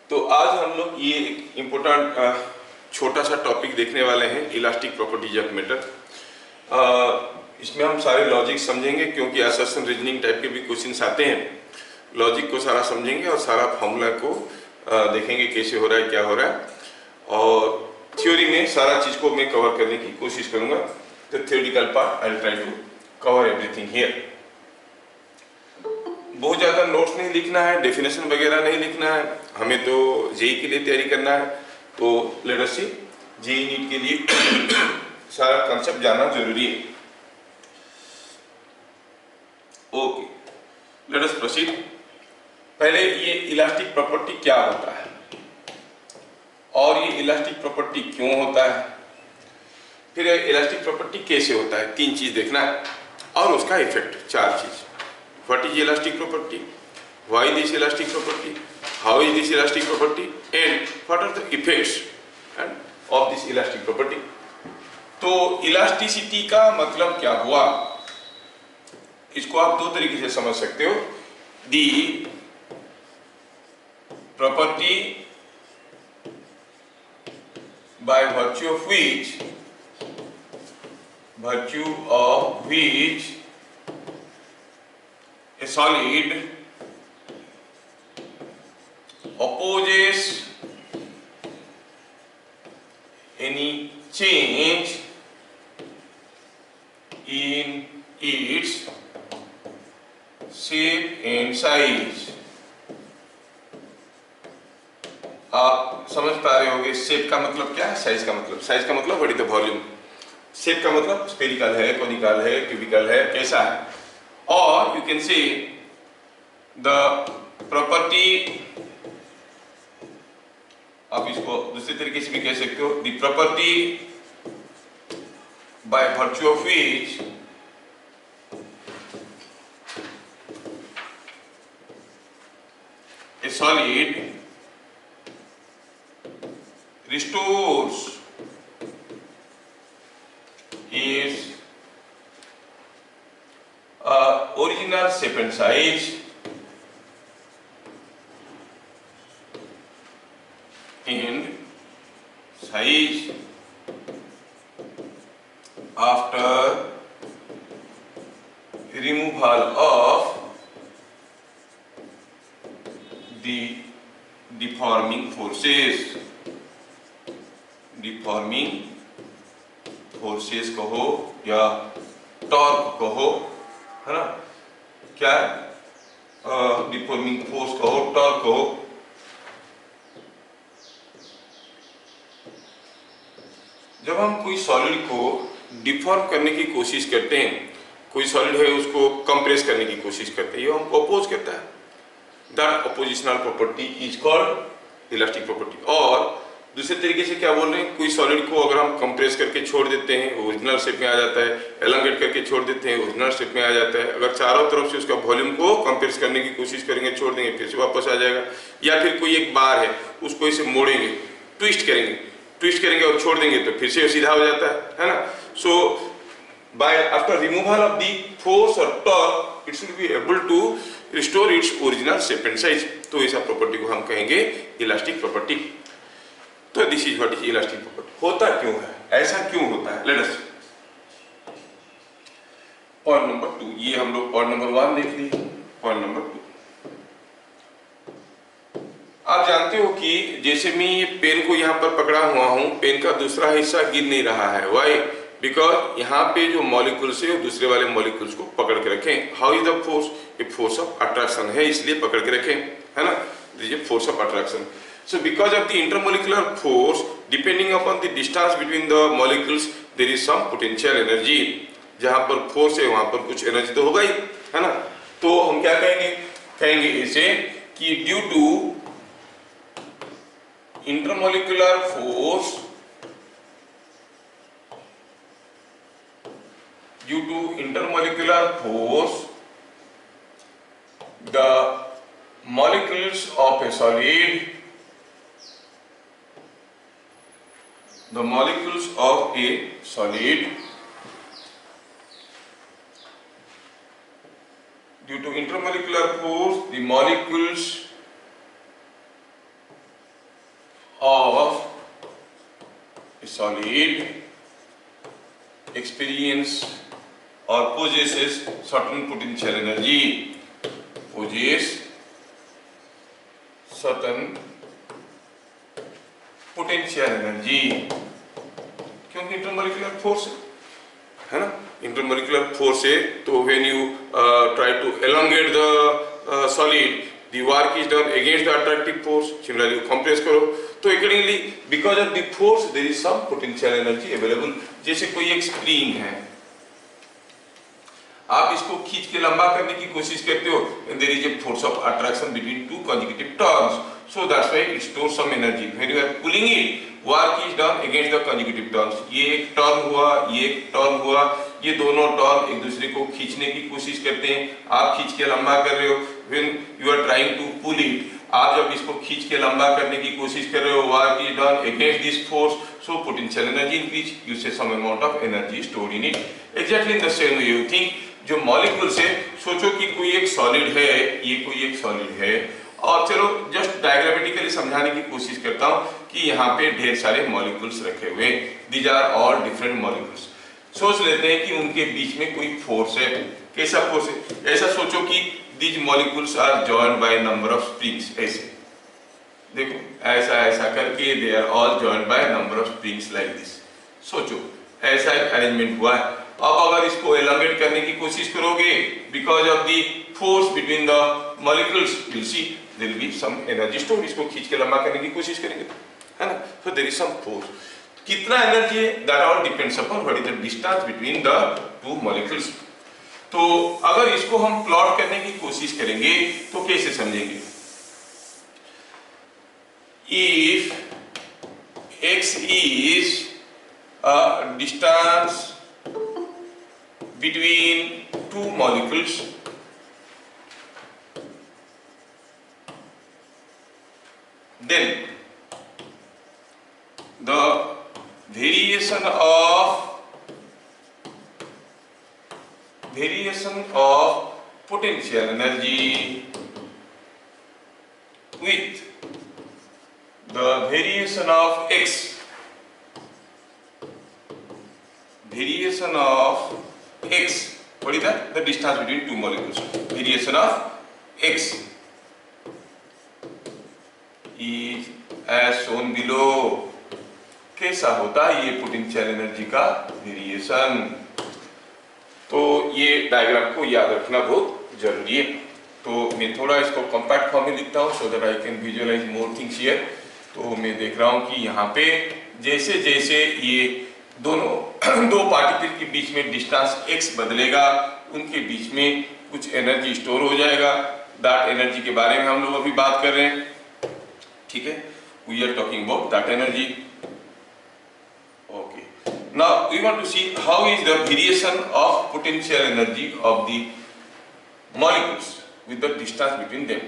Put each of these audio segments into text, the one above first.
तो आज हम लोग ये एक इम्पोर्टेंट छोटा सा टॉपिक देखने वाले हैं, इलास्टिक प्रॉपर्टीज ऑफ मैटर। इसमें हम सारे लॉजिक समझेंगे क्योंकि असर्शन रीजनिंग टाइप के भी क्वेश्चंस आते हैं। लॉजिक को सारा समझेंगे और सारा फॉर्मूला को देखेंगे कैसे हो रहा है, क्या हो रहा है, और थ्योरी में सारा चीज़ को मैं कवर करने की कोशिश करूँगा। The theoretical part I will try to cover everything here. बहुत ज़्यादा नोट्स नहीं लिखना है, डेफिनेशन वगैरह नहीं लिखना है, हमें तो जेई के लिए तैयारी करना है। तो लेट अस सी, जेई नीट के लिए सारा कंसेप्ट जानना जरूरी है। Okay, let us proceed. पहले ये इलास्टिक प्रॉपर्टी क्या होता है और ये इलास्टिक प्रॉपर्टी क्यों होता है, फिर इलास्टिक प्रॉपर्टी कैसे होता है, तीन चीज देखना है, और उसका इफेक्ट, चार चीज। What is elastic property? Why this elastic property? How is this elastic property? And what are the effects of this elastic property? तो इलास्टिसिटी का मतलब क्या हुआ, इसको आप दो तरीके से समझ सकते हो। दी property bye virtue of which a solid opposes any change in its shape and size। आप समझ पा रहे होंगे शेप का मतलब क्या है, साइज का मतलब, साइज का मतलब what is the volume, shape का मतलब स्फेरिकल है, कोनिकल है, क्यूबिकल है, कैसा है। और you can say the property, आप इसको दूसरे तरीके से भी कह सकते हो, the property by virtue of which A solid restores is original shape and size after removal of the deforming forces कहो या टॉर्क कहो, है ना, क्या डिफॉर्मिंग फोर्स कहो, टॉर्क कहो। जब हम कोई सॉलिड को डिफॉर्म करने की कोशिश करते हैं, कोई सॉलिड है उसको कंप्रेस करने की कोशिश करते हैं, ये हमको अपोज करता है, that oppositional property is called elastic property. और दूसरे तरीके से क्या बोल रहे हैं, कोई सॉलिड को अगर हम कंप्रेस करके छोड़ देते हैं ओरिजिनल शेप में आ जाता है, एलोंगेट करके छोड़ देते हैं ओरिजिनल शेप में आ जाता है। अगर चारों तरफ से उसका वॉल्यूम को कंप्रेस करने की कोशिश करेंगे, छोड़ देंगे, फिर से वापस आ जाएगा। या फिर कोई एक बार है उसको इसे मोड़ेंगे, ट्विस्ट करेंगे और छोड़ देंगे तो फिर से सीधा हो जाता है ना। So by after removal of the force और torque it should be able to restore its original shape and size. तो ऐसा प्रॉपर्टी को हम कहेंगे इलास्टिक प्रॉपर्टी। तो this is what is elastic property. होता क्यों है, ऐसा क्यों होता है, लेट अस पॉइंट नंबर 2। ये हम लोग पॉइंट नंबर 1 देख लिए, पॉइंट नंबर 2। आप जानते हो कि जैसे मैं ये पेन को यहाँ पर पकड़ा हुआ हूँ, पेन का दूसरा हिस्सा गिर नहीं रहा है। व्हाई? बिकॉज यहाँ पे जो मॉलिक्यूल्स है वो दूसरे वाले मॉलिक्यूल्स को पकड़ के रखें। How is the force? ये फोर्स ऑफ अट्रैक्शन है, इसलिए पकड़ के रखें, है ना, this is force of attraction. So because of the intermolecular force, depending upon the distance between the molecules, there is some potential energy। जहाँ पर फोर्स है वहाँ पर कुछ एनर्जी तो होगा ही, है ना। तो हम क्या कहेंगे इसे कि due to intermolecular force, the molecules of a solid, due to intermolecular force, the molecules solid experience or possesses certain potential energy, possess certain potential energy, क्योंकि इंटरमोलिकुलर फोर्स है ना, इंटरमोलिकुलर फोर्स है, तो when you try to elongate the solid, the work is done against the attractive force, similarly compress करो तो accordingly because of the force there is some potential energy available. जैसे कोई एक spring है, आप इसको खींच के लंबा करने की कोशिश करते हो, there is a force of attraction between two consecutive turns, so that's why it stores some energy. When you are pulling it, work is done against the consecutive turns, ये एक टर्न हुआ, ये एक टर्न हुआ, ये दोनों turn एक दूसरे को खींचने की कोशिश करते हैं, आप खींच के लंबा कर रहे हो, when you are trying to pull it, आप जब इसको खींच के लंबा करने की कोशिश कर रहे हो, work is done against this force, so potential energy increase, you say some amount of energy stored in it. Exactly in the same way you think, जो मॉलिक्यूल्स है, सोचो कि कोई एक सॉलिड है, ये कोई एक सॉलिड है, और चलो जस्ट डायग्रामेटिकली समझाने की कोशिश करता हूं कि यहाँ पे ढेर सारे मॉलिक्यूल्स रखे हुए, these are all different molecules. सोच लेते हैं कि उनके बीच में कोई फोर्स है, कैसा फोर्स है, ऐसा सोचो कि these molecules are joined by number of springs, ऐसे देखो ऐसा ऐसा करके they are all joined by number of springs like this, सोचो ऐसा अरेंजमेंट हुआ है। अब अगर इसको एलोंगेट करने की कोशिश करोगे, because of the force between the molecules, you will see there will be some energy stored, इसको खींच के लंबा करने की कोशिश करेंगे, है ना, so there is some force. कितना एनर्जी है, that all depends upon what is the distance between the two molecules. तो अगर इसको हम प्लॉट करने की कोशिश करेंगे तो कैसे समझेंगे, if x is a distance between two molecules, then the variation of potential energy with the variation of x, what is that, the distance between two molecules, variation of x is as shown below। कैसा होता है ये potential energy का variation, तो ये diagram को याद रखना बहुत जरूरी है। तो मैं थोड़ा इसको कॉम्पैक्ट फॉर्म में लिखता हूँ so that I can visualize more things here. तो मैं देख रहा हूँ कि यहाँ पे जैसे जैसे ये दोनों दो पार्टिकल के बीच में डिस्टेंस x बदलेगा, उनके बीच में कुछ एनर्जी स्टोर हो जाएगा, दैट एनर्जी के बारे में हम लोग अभी बात कर रहे हैं, ठीक है, we are talking about that energy. Okay, now we want to see how is the variation of potential energy of the molecules with the distance between them.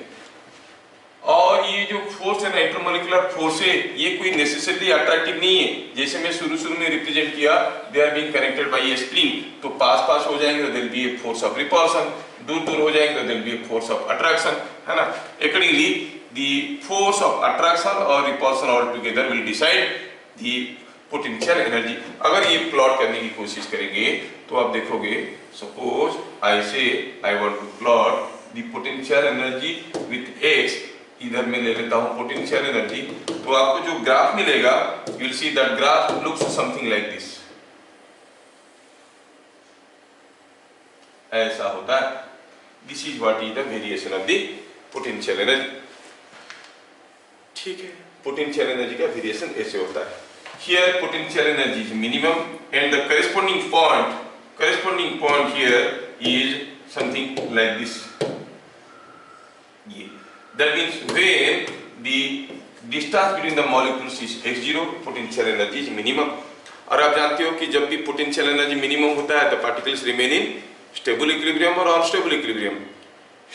और ये जो फोर्स है ना, इंटरमोलिकुलर फोर्स है, ये कोई नेसेसरली अट्रैक्टिव नहीं है। जैसे मैं शुरू में रिप्रेजेंट किया, they are being connected by a spring, तो पास हो जाएंगे तो there will be a force of repulsion, दूर हो जाएंगे तो there will be a force of attraction, है ना। Accordingly the force of attraction और repulsion all together will decide the potential energy. अगर ये प्लॉट करने की कोशिश करेंगे तो आप देखोगे, suppose I say I want to plot the potential energy with x, इधर मैं ले लेता हूं पोटेंशियल एनर्जी, तो आपको जो ग्राफ मिलेगा, you will see that graph looks something like this, ऐसा होता है। This is what is the variation of the potential energy, ठीक है। पोटेंशियल एनर्जी का वेरिएशन ऐसे होता है। Here potential energy is minimum and the corresponding point here is something like this, ये that means when the distance between the molecules is x0, potential energy is minimum। और आप जानते हो कि जब भी पोटेंशियल एनर्जी मिनिमम होता है, the particles remain in stable equilibrium और unstable equilibrium,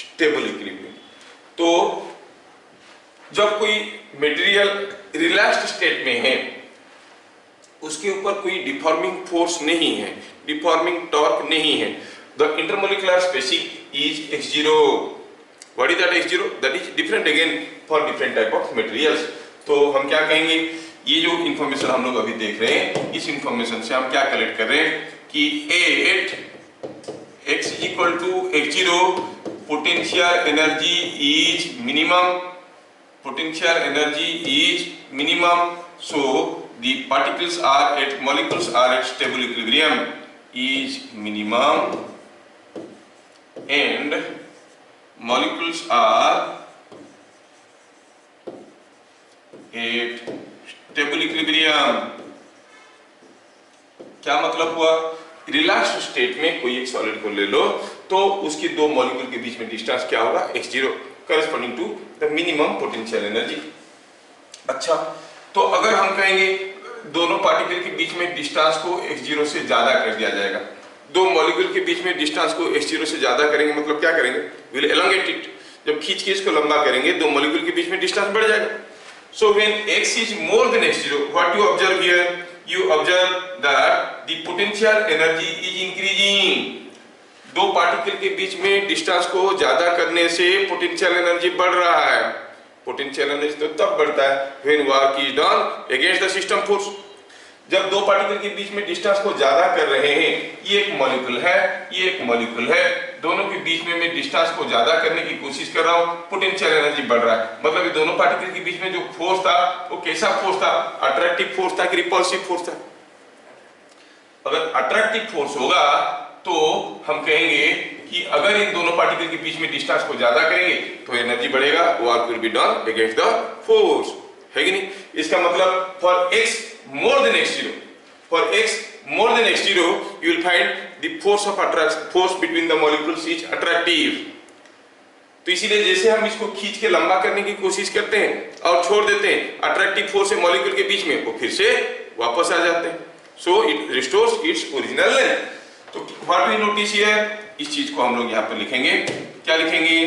stable equilibrium। तो जब कोई मटेरियल रिलैक्स्ड स्टेट में है, उसके ऊपर कोई डिफॉर्मिंग फोर्स नहीं है, डिफॉर्मिंग टॉर्क नहीं है, the intermolecular spacing is x0। What is that x0? That is different again for different type of materials। तो हम क्या कहेंगे ये जो इंफॉर्मेशन हम लोग अभी देख रहे हैं, इस इंफॉर्मेशन से हम क्या कलेक्ट कर रहे हैं कि 8 x is equal to x0, potential energy is minimum, potential energy is minimum, so the particles are at molecules are at stable equilibrium is minimum and molecules are at stable equilibrium। क्या मतलब हुआ? Relax state में कोई एक solid को ले लो तो उसकी दो मॉलिक्यूल के बीच में डिस्टेंस क्या होगा? x0 corresponding to the minimum potential energy. अच्छा, तो अगर हम कहेंगे दोनों पार्टिकल के बीच में डिस्टेंस को x0 से ज्यादा कर दिया जाएगा, दो मॉलिक्यूल के बीच में डिस्टेंस को x0 से ज्यादा करेंगे, मतलब क्या करेंगे? Will elongate it. जब खींच के इसको लंबा करेंगे दो मॉलिक्यूल के बीच में डिस्टेंस बढ़ जाएगा। So when x is more than x0, what you observe here? You observe that the potential energy is increasing। दो पार्टिकल के बीच में डिस्टेंस को ज्यादा करने से पोटेंशियल एनर्जी बढ़ रहा है। पोटेंशियल एनर्जी तो तब बढ़ता है when work is done against the system force। जब दो पार्टिकल के बीच में डिस्टेंस को ज्यादा कर रहे हैं, ये एक मॉलिक्यूल है, ये एक मॉलिक्यूल है, दोनों के बीच में मैं डिस्टेंस को ज्यादा करने की कोशिश कर रहा हूं, पोटेंशियल एनर्जी बढ़ रहा है। मतलब ये दोनों पार्टिकल के बीच में जो फोर्स था वो कैसा फोर्स था? अट्रैक्टिव फोर्स था कि रिपल्सिव फोर्स था? अगर अट्रैक्टिव फोर्स होगा तो हम कहेंगे कि अगर इन दोनों पार्टिकल के बीच में डिस्टेंस को ज्यादा करेंगे तो एनर्जी बढ़ेगा, work will be done against the force, है कि नहीं? इसका मतलब for x more than x0, for x more than x0 you will find the force of attraction, force between the molecules is attractive। तो इसीलिए जैसे हम इसको खींच के लंबा करने की कोशिश करते हैं और छोड़ देते हैं, अट्रैक्टिव फोर्स है मॉलिक्यूल के बीच में, वो फिर से वापस आ जाते हैं। So it restores it's original length. तो व्हाट वी नोटिस हियर, इस चीज को हम लोग यहाँ पर लिखेंगे, क्या लिखेंगे?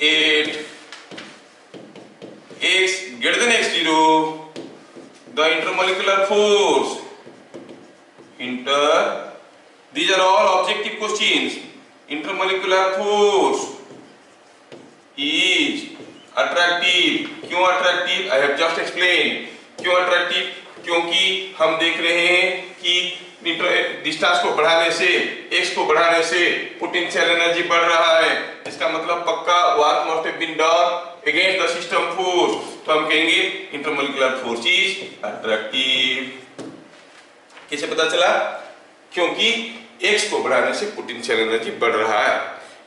8 x greater than x0, the intermolecular force these are all objective questions। intermolecular force is attractive। क्यों attractive? I have just explained। क्यों attractive? क्योंकि हम देख रहे हैं कि डिस्टेंस को बढ़ाने से, x को बढ़ाने से पोटेंशियल एनर्जी बढ़ रहा है। इसका मतलब पक्का work must have been done against the system force. तो हम कहेंगे इंटरमोलिकुलर फोर्स इज अट्रैक्टिव। कैसे पता चला? क्योंकि x को बढ़ाने से पोटेंशियल एनर्जी बढ़ रहा है।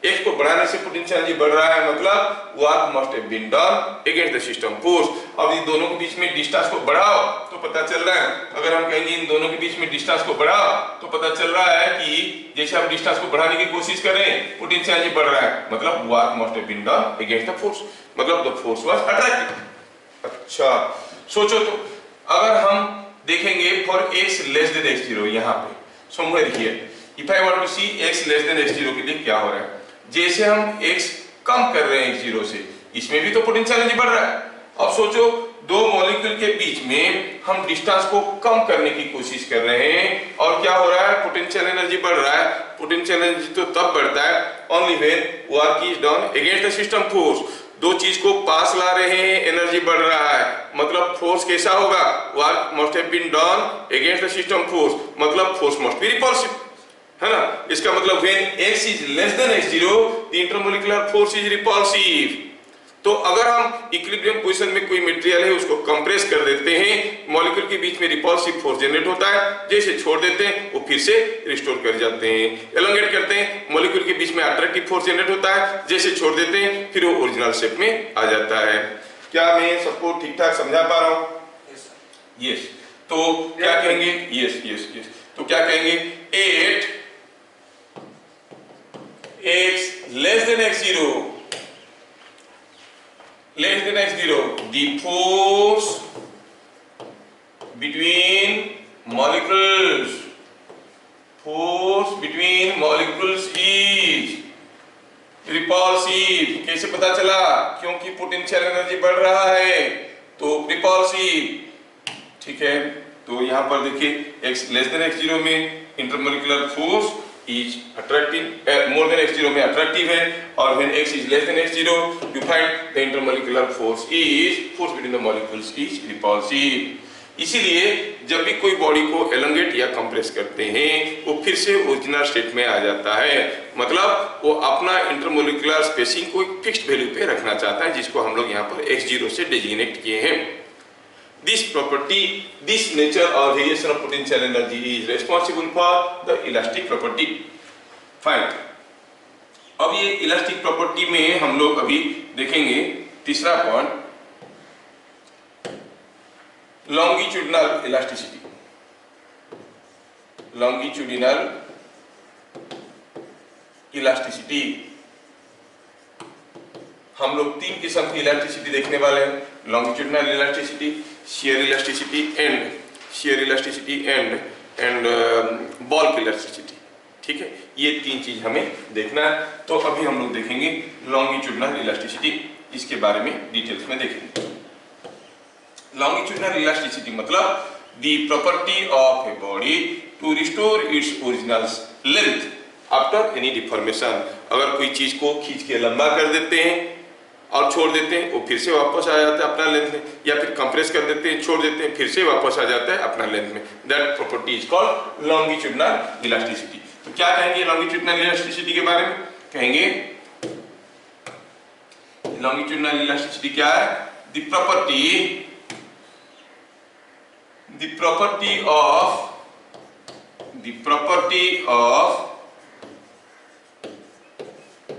x को बढ़ाने से पोटेंशियल एनर्जी बढ़ रहा है, मतलब work must have been done against the system force. अब इन दोनों के बीच में डिस्टेंस को बढ़ाओ तो पता चल रहा है, अगर हम कहेंगे इन दोनों के बीच में डिस्टेंस को बढ़ाओ तो पता चल रहा है कि जैसे हम डिस्टेंस को बढ़ाने की कोशिश कर रहे हैं, पोटेंशियल एनर्जी बढ़ रहा है, मतलब work must have been done against the force, मतलब द फोर्स वाज अट्रैक्टिव। अच्छा, सोचो तो अगर हम देखेंगे for x less than x0, यहाँ पे somewhere here, if I want to see x less than x0 के लिए क्या हो रहा है? जैसे हम x कम कर रहे हैं x0 से, इसमें भी तो पोटेंशियल एनर्जी बढ़ रहा है। अब सोचो दो मॉलिक्यूल के बीच में हम डिस्टेंस को कम करने की कोशिश कर रहे हैं और क्या हो रहा है? पोटेंशियल एनर्जी बढ़ रहा है। पोटेंशियल एनर्जी तो तब बढ़ता है only when work is done against the system force. दो चीज को पास ला रहे हैं, एनर्जी बढ़ रहा है, मतलब फोर्स कैसा होगा? Work must have been done against the system force, मतलब फोर्स मस्ट बी रिपल्सिव, है ना? इसका मतलब when x is less than x0 the intermolecular force is repulsive। तो अगर हम इक्विलिब्रियम पोजीशन में कोई मटेरियल है उसको कंप्रेस कर देते हैं, मॉलिक्यूल के बीच में रिपल्सिव फोर्स जनरेट होता है, जैसे छोड़ देते हैं वो फिर से रिस्टोर कर जाते हैं। एलोंगेट करते हैं, मॉलिक्यूल के बीच में अट्रैक्टिव फोर्स जनरेट होता है, जैसे छोड़ देते हैं फिर वो ओरिजिनल शेप में आ जाता है। क्या मैं सबको ठीक ठाक समझा पा रहा हूँ? यस। तो क्या कहेंगे? Yes yes yes. तो क्या कहेंगे? 8 x less than x0, less than x0, the force between molecules, force between molecules is repulsive। कैसे पता चला? क्योंकि पोटेंशियल एनर्जी बढ़ रहा है तो रिपल्सिव, ठीक है। तो यहाँ पर देखिए x less than x0 में intermolecular force is attractive, more than x0 में attractive है, और when x is less than x0 you find the intermolecular force between the molecules is repulsive। इसीलिए जब भी कोई बॉडी को एलोंगेट या कंप्रेस करते हैं वो फिर से ओरिजिनल स्टेट में आ जाता है, मतलब वो अपना इंटरमोलिकुलर स्पेसिंग को एक फिक्स्ड वैल्यू पे रखना चाहता है, जिसको हम लोग यहाँ पर x0 से डेजिग्नेट किए हैं। This property, this nature or variation of potential energy is responsible for the elastic property। Fine। अब ये इलास्टिक प्रॉपर्टी में हम लोग अभी देखेंगे तीसरा point, longitudinal elasticity. Longitudinal elasticity, हम लोग तीन किस्म की इलास्टिसिटी देखने वाले हैं, longitudinal elasticity, shear elasticity and bulk elasticity। ठीक है, ये तीन चीज हमें देखना है। तो अभी हम लोग देखेंगे लॉन्गिट्यूडिनल इलास्टिसिटी, इसके बारे में डिटेल्स में देखेंगे। लॉन्गिट्यूडिनल इलास्टिसिटी मतलब the property of a body to restore its original length after any deformation. अगर कोई चीज को खींच के लंबा कर देते हैं और छोड़ देते हैं, वो फिर से वापस आ जाता है अपना लेंथ में, या फिर कंप्रेस कर देते हैं, छोड़ देते हैं, फिर से वापस आ जाता है अपना लेंथ में। That property is called longitudinal elasticity. तो क्या कहेंगे लॉन्गिट्यूडिनल इलास्टिसिटी के बारे में? कहेंगे लॉन्गिट्यूडिनल इलास्टिसिटी क्या है? The property of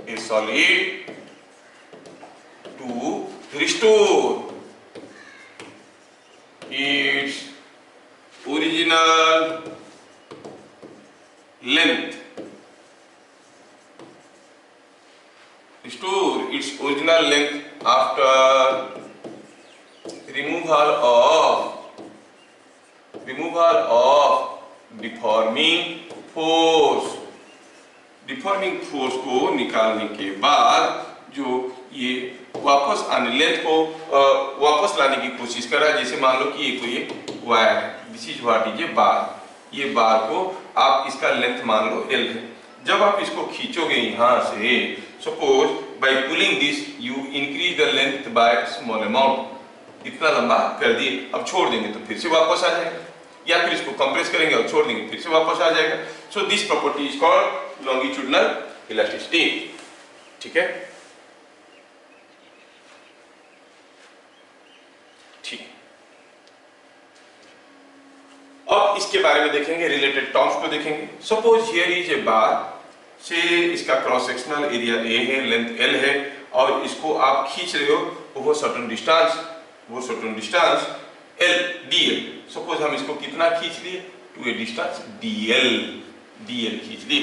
a solid to restore its original length, after removal of deforming force। Deforming force को निकालने के बाद जो ये वापस आने लेंथ को वापस लाने की कोशिश कर रहा है। जैसे मान लो कि ये कोई वायर है, this is what is a bar. ये बार को आप इसका लेंथ मान लो L है। जब आप इसको खींचोगे यहाँ से, suppose by pulling this you increase the length by small amount, इतना लंबा कर दिए, अब छोड़ देंगे तो फिर से वापस आ जाएगा, या फिर इसको कंप्रेस करेंगे और छोड़ देंगे फिर से वापस आ जाएगा। So this property is called longitudinal elasticity. ठीक है, ठीक। अब इसके बारे में देखेंगे, रिलेटेड टर्म्स को देखेंगे। सपोज हियर इज ए बार, से इसका क्रॉस सेक्शनल एरिया A है, लेंथ L है, और इसको आप खींच रहे हो वो certain distance L dl। Suppose हम इसको कितना खींच लिए, टू ए डिस्टेंस dl खींच लिए।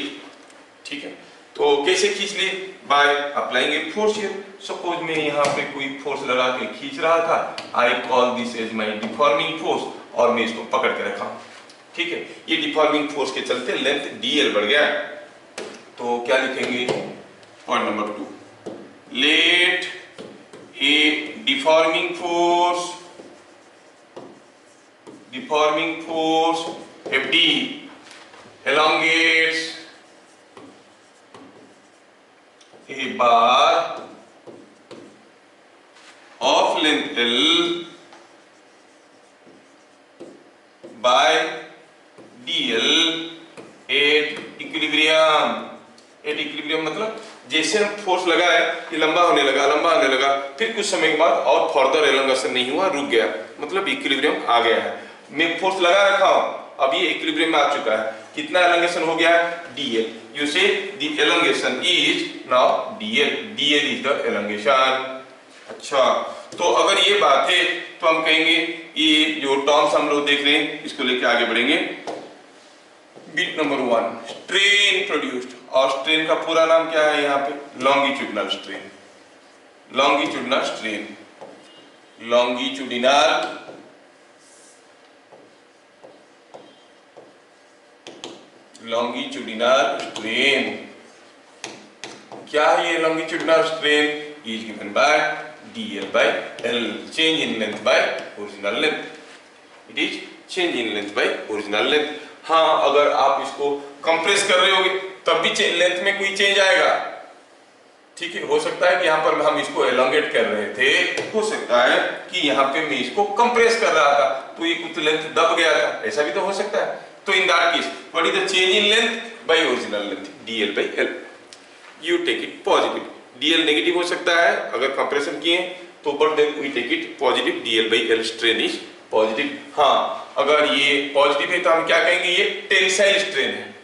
ठीक है, तो कैसे खींच लिए? By applying a force here. Suppose मैं यहाँ पे कोई फोर्स लगा के खींच रहा था, I call this as my deforming force, और मैं इसको पकड़ के रखा। ठीक है, ये डिफॉर्मिंग फोर्स के चलते लेंथ dl बढ़ गया। तो क्या लिखेंगे? Point number 2, let a deforming force FD elongates a bar of length L by dl at equilibrium। मतलब जैसे हम फोर्स लगाए ये लंबा होने लगा, फिर कुछ समय के बाद और फर्दर एलोंगेशन नहीं हुआ, रुक गया, मतलब इक्विलिब्रियम आ गया है। मैं फोर्स लगा रखा हूं, अब ये इक्विलिब्रियम में आ चुका है। कितना एलोंगेशन हो गया है? dl। यू से the elongation is now dl is the elongation. अच्छा, तो अगर ये बात है तो हम कहेंगे ये जो टर्म्स हम लोग देख रहे हैं इसको लेके आगे बढ़ेंगे। बिट नंबर 1, स्ट्रेन प्रोड्यूस्ड, और स्ट्रेन का पूरा नाम क्या है यहाँ पे? Longitudinal strain. लॉन्गिट्यूडिनल स्ट्रेन क्या है? ये longitudinal strain is given bye dl by L, change in length by original length। It is change in length by original length। हाँ, अगर आप इसको कंप्रेस कर रहे होगे तब भी लेंथ में कोई चेंज आएगा। ठीक है, हो सकता है कि यहाँ पर हम इसको एलोंगेट कर रहे थे, हो सकता है कि यहाँ पे मैं इसको कंप्रेस कर रहा था तो ये कुछ लेंथ दब गया था, ऐसा भी तो हो सकता है। तो in that case what is the change in length by original length, dl by l। You take it positive, dl negative हो सकता है अगर कंप्रेशन किए तो, but then we take it positive, dl by l strain is positive. हाँ, अगर ये positive है तो हम क्या कहेंगे, ये टेंसाइल स्ट्रेन है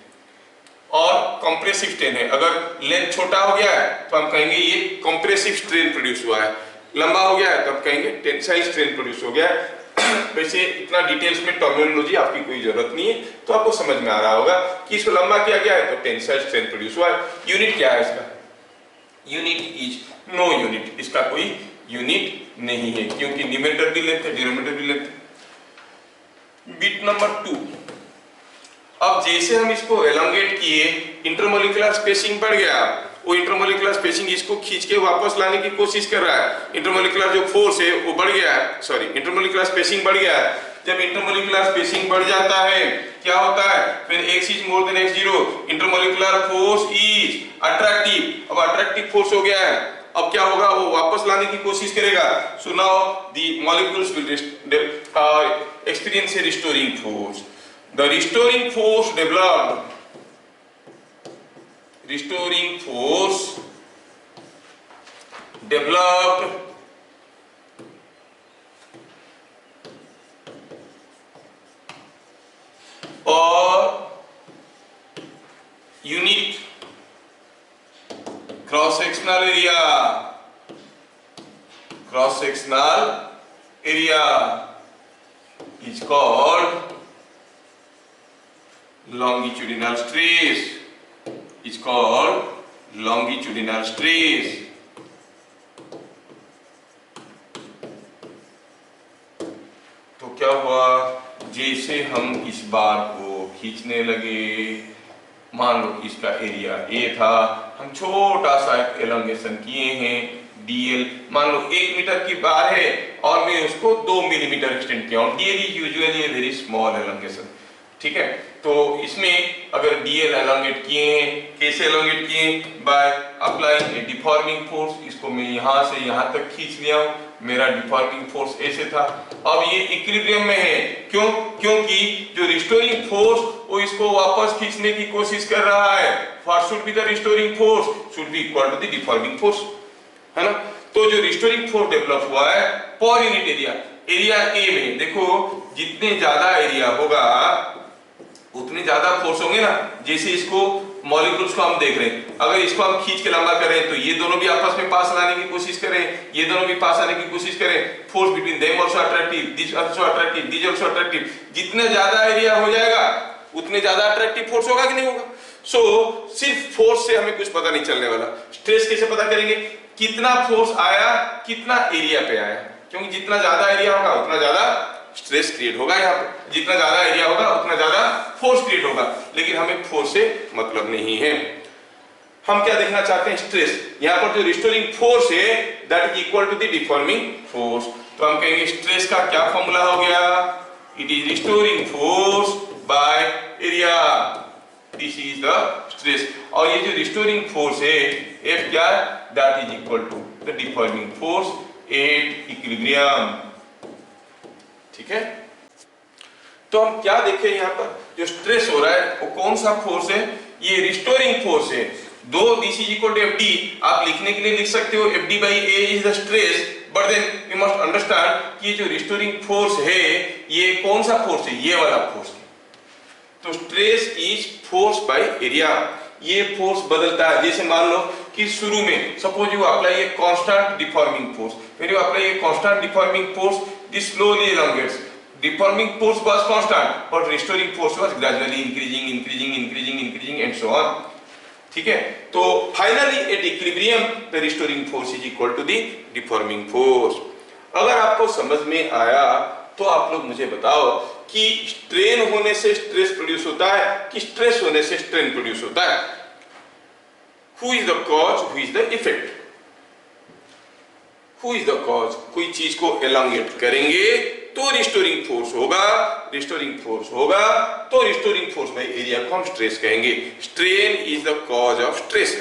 और कंप्रेसिव स्ट्रेन है। अगर लेंथ छोटा हो गया है तो हम कहेंगे ये कंप्रेसिव स्ट्रेन प्रोड्यूस हुआ है, लंबा हो गया है तो हम कहेंगे टेंसाइल स्ट्रेन प्रोड्यूस हो गया है। वैसे इतना डिटेल्स में टर्मिनोलॉजी आपकी कोई जरूरत नहीं है, तो आपको समझ में आ रहा होगा कि इसको लंबा किया गया है तो टेंसाइल स्ट्रेन प्रोड्यूस हुआ है। यूनिट क्या है इसका, यूनिट इज नो यूनिट, इसका कोई यूनिट नहीं है क्योंकि न्यूमरेटर भी लेंथ है, डिनोमिनेटर भी लेंथ है। बिट नंबर 2, अब जैसे हम इसको एलोंगेट किए, इंटरमोलिकुलर स्पेसिंग बढ़ गया, वो इंटरमोलिकुलर स्पेसिंग इसको खींच के वापस लाने की कोशिश कर रहा है। इंटरमोलिकुलर जो फोर्स है वो बढ़ गया है, सॉरी इंटरमोलिकुलर स्पेसिंग बढ़ गया है। जब इंटरमोलिकुलर स्पेसिंग बढ़ जाता है क्या होता है, फिर x is more than x0, intermolecular force is attractive. अब अट्रैक्टिव फोर्स हो गया है, अब क्या होगा, वो वापस लाने की कोशिश करेगा। So now the molecules will experience A restoring force. The restoring force developed, or unit cross-sectional area is called longitudinal stress, is called longitudinal stress। तो क्या हुआ, जैसे हम इस बार को खींचने लगे, मान लो इसका एरिया a था, हम छोटा सा एलोंगेशन किए हैं dl, मान लो 1 मीटर की बार है और मैं उसको 2 मिलीमीटर एक्सटेंड किया हूं। dl is usually a very small elongation, ठीक है। तो इसमें अगर dl एलोंगेट किए हैं, कैसे एलोंगेट किए, by applying A deforming force. इसको मैं यहां से यहां तक खींच लिया हूं, मेरा डिफॉर्मिंग फोर्स ऐसे था। अब ये इक्विलिब्रियम में है, क्यों, क्योंकि जो रिस्टोरिंग फोर्स वो इसको वापस खींचने की कोशिश कर रहा है। What should be the restoring force, should be equal to the deforming force, है ना। तो जो रिस्टोरिंग फोर्स डेवलप हुआ है पर यूनिट एरिया ए में, देखो जितने ज्यादा एरिया होगा उतने ज्यादा फोर्स होंगे ना। जैसे इसको मॉलिक्यूल्स को हम देख रहे हैं, अगर इसको हम खींच के लंबा करें तो ये दोनों भी आपस में पास लाने की कोशिश करें, ये दोनों भी पास आने की कोशिश करें, force between them also attractive, this also attractive, this also attractive. जितने ज्यादा एरिया हो जाएगा उतने ज्यादा अट्रैक्टिव फोर्स होगा कि नहीं होगा। सो सिर्फ फोर्स से हमें कुछ पता नहीं चलने वाला, स्ट्रेस कैसे पता करेंगे, कितना फोर्स आया कितना एरिया पे आया, क्योंकि जितना ज्यादा एरिया होगा उतना ज्यादा स्ट्रेस क्रिएट होगा, यहाँ पे जितना ज्यादा एरिया होगा उतना ज्यादा फोर्स क्रिएट होगा। लेकिन हमें फोर्स से मतलब नहीं है, हम क्या देखना चाहते हैं, स्ट्रेस। यहाँ पर जो रिस्टोरिंग फोर्स है that is equal to the deforming force. तो हम कहेंगे स्ट्रेस का क्या फॉर्मूला हो गया, it is restoring force by area, this is the stress. और ये जो रिस्टोरिंग फोर्स है F क्या, that is equal to the deforming force at equilibrium, ठीक है। तो हम क्या देखें, यहाँ पर जो स्ट्रेस हो रहा है वो कौन सा फोर्स है, ये रिस्टोरिंग फोर्स है। Though this is equal to FD, आप लिखने के लिए लिख सकते हो FD by A is the stress, but then you must understand कि जो रिस्टोरिंग फोर्स है ये कौन सा फोर्स है, ये वाला फोर्स है। तो stress is force by area, ये फोर्स बदलता है। जैसे मान लो कि शुरू में suppose you apply a constant deforming force, when you apply a constant deforming force this slowly elongates, deforming force was constant but restoring force was gradually increasing and so on, ठीक है। तो finally at equilibrium the restoring force is equal to the deforming force. अगर आपको समझ में आया तो आप लोग मुझे बताओ कि स्ट्रेन होने से स्ट्रेस प्रोड्यूस होता है कि स्ट्रेस होने से स्ट्रेन प्रोड्यूस होता है। Who is the cause, who is the effect, who is the cause. कोई चीज को एलोंगेट करेंगे तो रिस्टोरिंग फोर्स होगा, रिस्टोरिंग फोर्स होगा तो रिस्टोरिंग फोर्स बाय एरिया को हम स्ट्रेस कहेंगे। Strain is the cause of stress.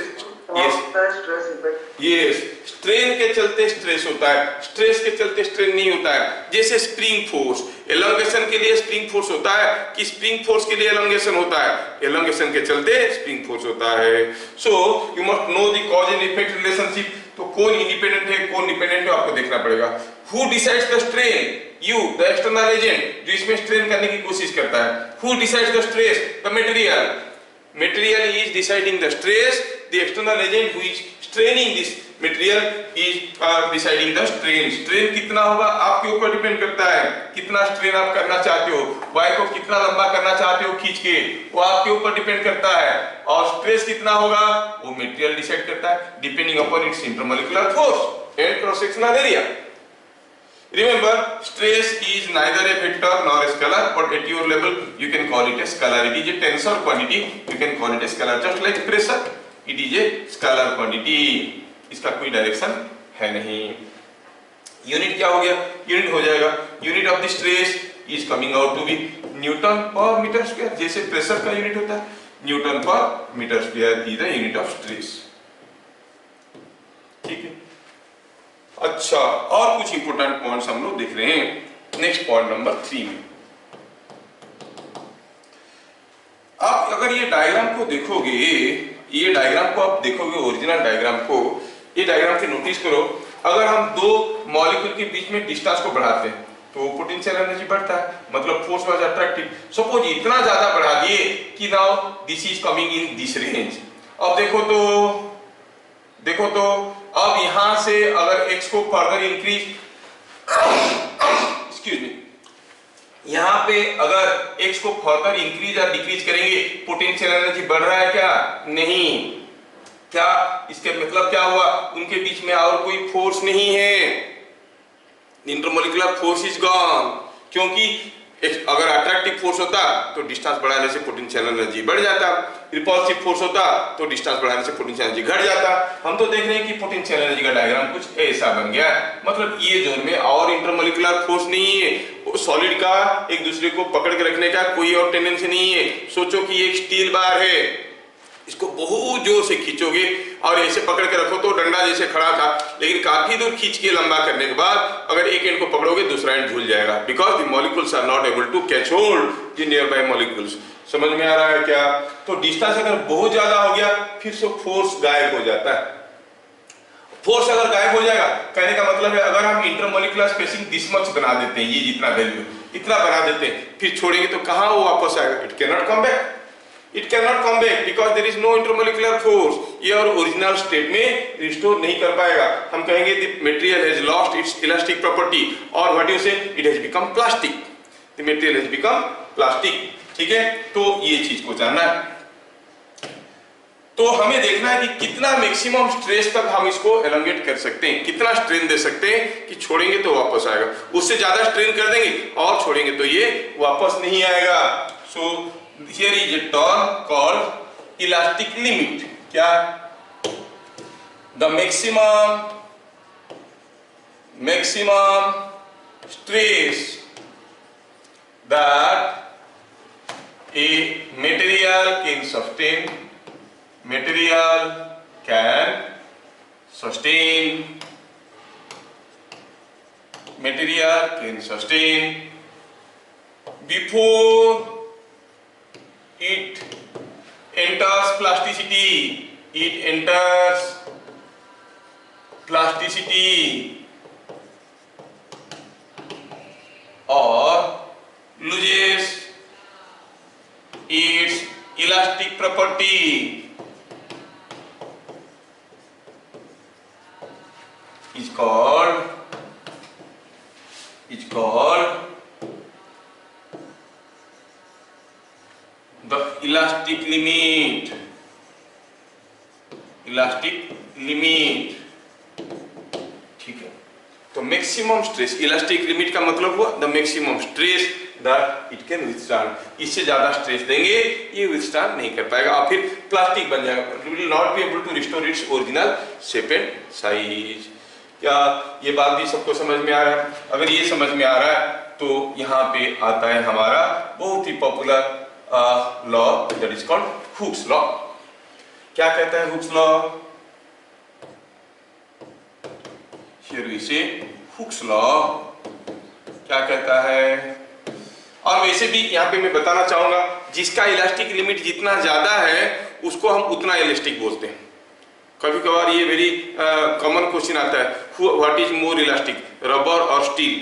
Yes, strain के चलते स्ट्रेस होता है, स्ट्रेस के चलते स्ट्रेन नहीं होता है। जैसे स्प्रिंग फोर्स, एलोंगेशन के लिए स्प्रिंग फोर्स होता है कि स्प्रिंग फोर्स के लिए एलोंगेशन होता है? एलोंगेशन के चलते स्प्रिंग फोर्स होता है। So you must know the cause and effect relationship. तो कौन इंडिपेंडेंट है कौन डिपेंडेंट है आपको देखना पड़ेगा। Who decides the strain? You, the external agent जो इसमें स्ट्रेन करने की कोशिश करता है। Who decides the stress? The material. Material is deciding the stress. The external agent who is straining this material is deciding the strain. Strain कितना होगा आपके ऊपर डिपेंड करता है, कितना स्ट्रेन आप करना चाहते हो, वायर को कितना लंबा करना चाहते हो खींच के, वो आपके ऊपर डिपेंड करता है। और स्ट्रेस कितना होगा वो मटेरियल डिसाइड करता है, depending upon its intermolecular force and cross sectional area. Remember, stress is neither a vector nor a scalar, but at your level you can call it a scalar. It is a tensor quantity. You can call it a scalar, just like pressure. It is a scalar quantity. इसका कोई direction है नहीं। Unit क्या हो गया? Unit हो जाएगा, unit of the stress is coming out to be newton per metre square. जैसे प्रेशर का यूनिट होता है, newton per metre square is the unit of stress. ठीक है। अच्छा, और कुछ इंपोर्टेंट पॉइंट्स हम लोग देख रहे हैं नेक्स्ट पॉइंट नंबर 3 में। आप अगर ये डायग्राम को देखोगे, ये डायग्राम को आप देखोगे, ओरिजिनल डायग्राम को, ये डायग्राम से नोटिस करो, अगर हम दो मॉलिक्यूल के बीच में डिस्टेंस को बढ़ाते हैं तो पोटेंशियल एनर्जी बढ़ता है, मतलब फोर्स वाज अट्रैक्टिव। सपोज इतना ज्यादा बढ़ा दिए कि now this is coming in this range. अब देखो तो अब यहां से अगर x को फर्दर इंक्रीज, एक्सक्यूज मी, यहां पे अगर x को फर्दर इंक्रीज या डिक्रीज करेंगे, पोटेंशियल एनर्जी बढ़ रहा है क्या? नहीं। क्या इसके मतलब क्या हुआ? उनके बीच में और कोई फोर्स नहीं है, इंटरमोलिकुलर फोर्स इज गॉन। क्योंकि अगर अट्रैक्टिव फोर्स होता तो डिस्टेंस बढ़ाने से पोटेंशियल एनर्जी बढ़ जाता, रिपल्सिव फोर्स होता तो डिस्टेंस बढ़ाने से पोटेंशियल एनर्जी घट जाता। हम तो देख रहे हैं कि पोटेंशियल एनर्जी का डायग्राम कुछ ऐसा बन गया, मतलब ये जोन में और इंटरमोलिकुलर फोर्स नहीं है, सॉलिड का एक दूसरे को पकड़ के रखने का कोई और टेंडेंसी नहीं है। सोचो कि एक स्टील बार है, इसको बहुत जोर से खींचोगे और ऐसे पकड़ के रखो तो डंडा जैसे खड़ा था, लेकिन काफी दूर खींच के लंबा करने के बाद अगर एक एंड को पकड़ोगे दूसरा एंड झूल जाएगा, because the molecules are not able to catch hold the nearby molecules. समझ में आ रहा है क्या? तो डिस्टेंस अगर बहुत ज्यादा हो गया फिर से फोर्स गायब हो जाता है। फोर्स अगर गायब हो जाएगा, कहने का मतलब है अगर हम इंटरमोलिकुलर स्पेसिंग दिस मच बना देते हैं, ये जितना वैल्यू इतना बना देते हैं, फिर छोड़ेंगे तो कहां वो वापस आएगा? It can not come back. It cannot come back because there is no intermolecular force. ये और ओरिजिनल स्टेट में रिस्टोर नहीं कर पाएगा। हम कहेंगे the material has lost its elastic property or what you say it has become plastic. The material has become plastic. ठीक है, तो ये चीज को जानना है। तो हमें देखना है कि कितना मैक्सिमम स्ट्रेस तक हम इसको एलोंगेट कर सकते हैं, कितना स्ट्रेन दे सकते हैं कि छोड़ेंगे तो वापस आएगा, उससे ज्यादा स्ट्रेन कर देंगे और छोड़ेंगे तो ये वापस नहीं आएगा। सो here is a term called elastic limit. क्या? the maximum stress that a material can sustain before it enters plasticity. It enters plasticity or loses its elastic property. Is called the elastic limit. ठीक है, तो maximum stress, elastic limit का मतलब हुआ the maximum stress that it can withstand. इससे ज्यादा stress देंगे ये विथस्टैंड नहीं कर पाएगा और फिर प्लास्टिक बन जाएगा, it will not be able to restore its original shape and size. क्या ये बात भी सबको समझ में आ रहा है? अगर ये समझ में आ रहा है तो यहाँ पे आता है हमारा बहुत ही popular law that is called Hooke's law. क्या कहता है Hooke's law? Here we say Hooke's law क्या कहता है? और वैसे भी यहाँ पे मैं बताना चाहूंगा, जिसका इलास्टिक लिमिट जितना ज्यादा है उसको हम उतना इलास्टिक बोलते हैं। कभी कभार ये वेरी कॉमन क्वेश्चन आता है, what is more elastic, rubber और स्टील?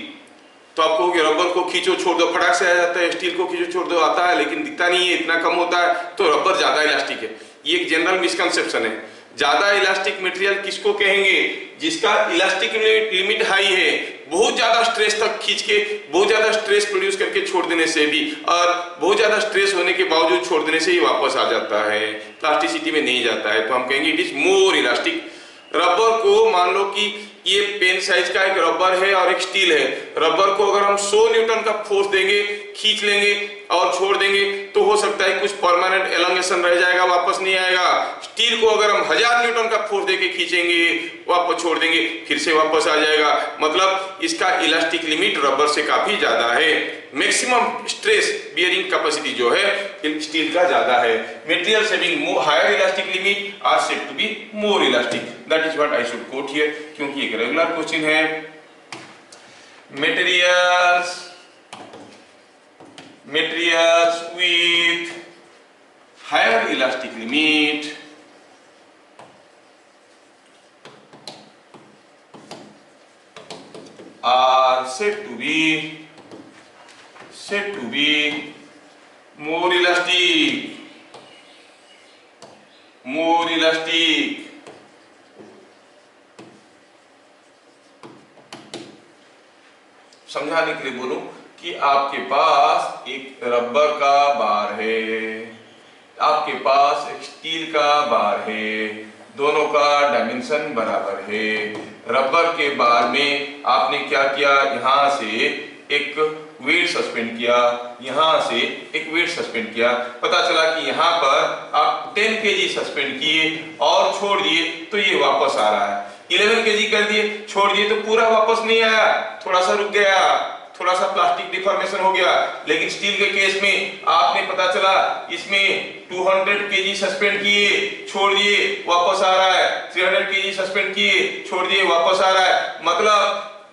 तो आप कहोगे रबर को खींचो छोड़ दो फटाक से आ जाता है, स्टील को खींचो छोड़ दो आता है लेकिन दिखता नहीं है, इतना कम होता है, तो रबर ज्यादा इलास्टिक है। ये एक जनरल मिसकंसेप्शन है। ज्यादा इलास्टिक मटेरियल किसको कहेंगे? जिसका इलास्टिक लिमिट हाई है, बहुत ज्यादा स्ट्रेस तक खींच के, बहुत ज्यादा स्ट्रेस प्रोड्यूस करके छोड़ देने से भी, और बहुत ज्यादा स्ट्रेस होने के बावजूद छोड़ देने से ही वापस आ जाता है, प्लास्टिसिटी में नहीं जाता है, तो हम कहेंगे it is more elastic. Rubber को मान लो कि ये पेन साइज का एक रबर है और एक स्टील है। रबर को अगर हम 100 न्यूटन का फोर्स देंगे, खींच लेंगे और छोड़ देंगे तो हो सकता है कुछ परमानेंट एलोंगेशन रह जाएगा, वापस नहीं आएगा। स्टील को अगर हम 1000 न्यूटन का फोर्स देके खींचेंगे, वापस छोड़ देंगे, फिर से वापस आ जाएगा। मतलब इसका इलास्टिक लिमिट रबर से काफी ज्यादा है। मैक्सिमम स्ट्रेस बियरिंग कैपेसिटी जो है स्टील का ज्यादा है। Material having higher elastic limit are said to be more elastic. That is what I should quote here, क्योंकि एक रेगुलर क्वेश्चन है। materials with higher elastic limit are said to be more elastic. समझाने के लिए बोलूं कि आपके पास एक रबर का बार है, आपके पास एक स्टील का बार है, दोनों का डायमेंशन बराबर है। रबर के बार में आपने क्या किया, यहां से एक वेट सस्पेंड किया, यहां से एक वेट सस्पेंड किया। पता चला कि यहां पर आप 10 kg सस्पेंड किए और छोड़ दिए तो ये वापस आ रहा है। 11 kg कर दिए, छोड़ दिए तो पूरा वापस नहीं आया, थोड़ा सा रुक गया, थोड़ा सा प्लास्टिक डिफॉर्मेशन हो गया। लेकिन स्टील के केस में आपने पता चला इसमें 200 kg सस्पेंड किए, छोड़ दिए, वापस आ रहा है, 300 kg सस्पेंड किए, छोड़ दिए, वापस आ रहा है। मतलब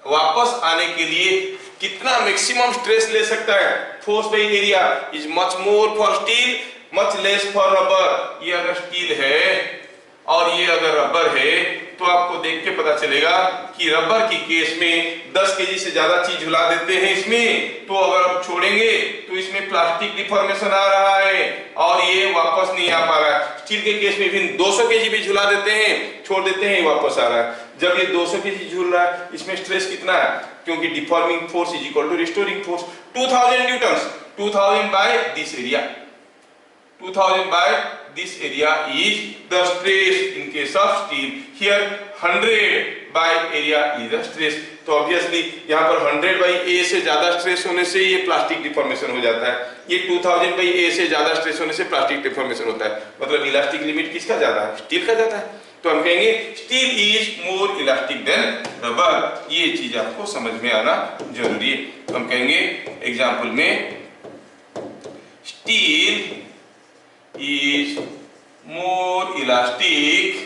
वापस आने के लिए कितना मैक्सिमम स्ट्रेस ले सकता है? Force by area is much more for steel, much less for rubber. ये अगर स्टील है और ये अगर रबर है तो आपको देख के पता चलेगा कि रबर की केस में 10 kg से ज्यादा चीज झुला देते हैं इसमें, तो अगर आप छोड़ेंगे तो इसमें प्लास्टिक डिफॉर्मेशन आ रहा है और ये वापस नहीं आ पा रहा है। स्टील के केस में भी 200 kg भी झुला देते हैं, छोड़ देते हैं, वापस आ रहा है। जब ये 200 kg झूल रहा है, इसमें स्ट्रेस कितना है? क्योंकि deforming force is equal to restoring force 2000 newton. 2000 by this area, 2000 by this area is the stress in case of steel. Here 100 by area is the stress. तो obviously यहाँ पर 100 by A से ज्यादा stress होने से ये plastic deformation हो जाता है। ये 2000 by A से ज्यादा स्ट्रेस होने से प्लास्टिक डिफॉर्मेशन होता है। मतलब इलास्टिक लिमिट किसका ज्यादा है? स्टील का ज्यादा है। तो हम कहेंगे steel is more elastic than rubber. ये चीज आपको समझ में आना जरूरी है। तो हम कहेंगे एग्जाम्पल में steel is more elastic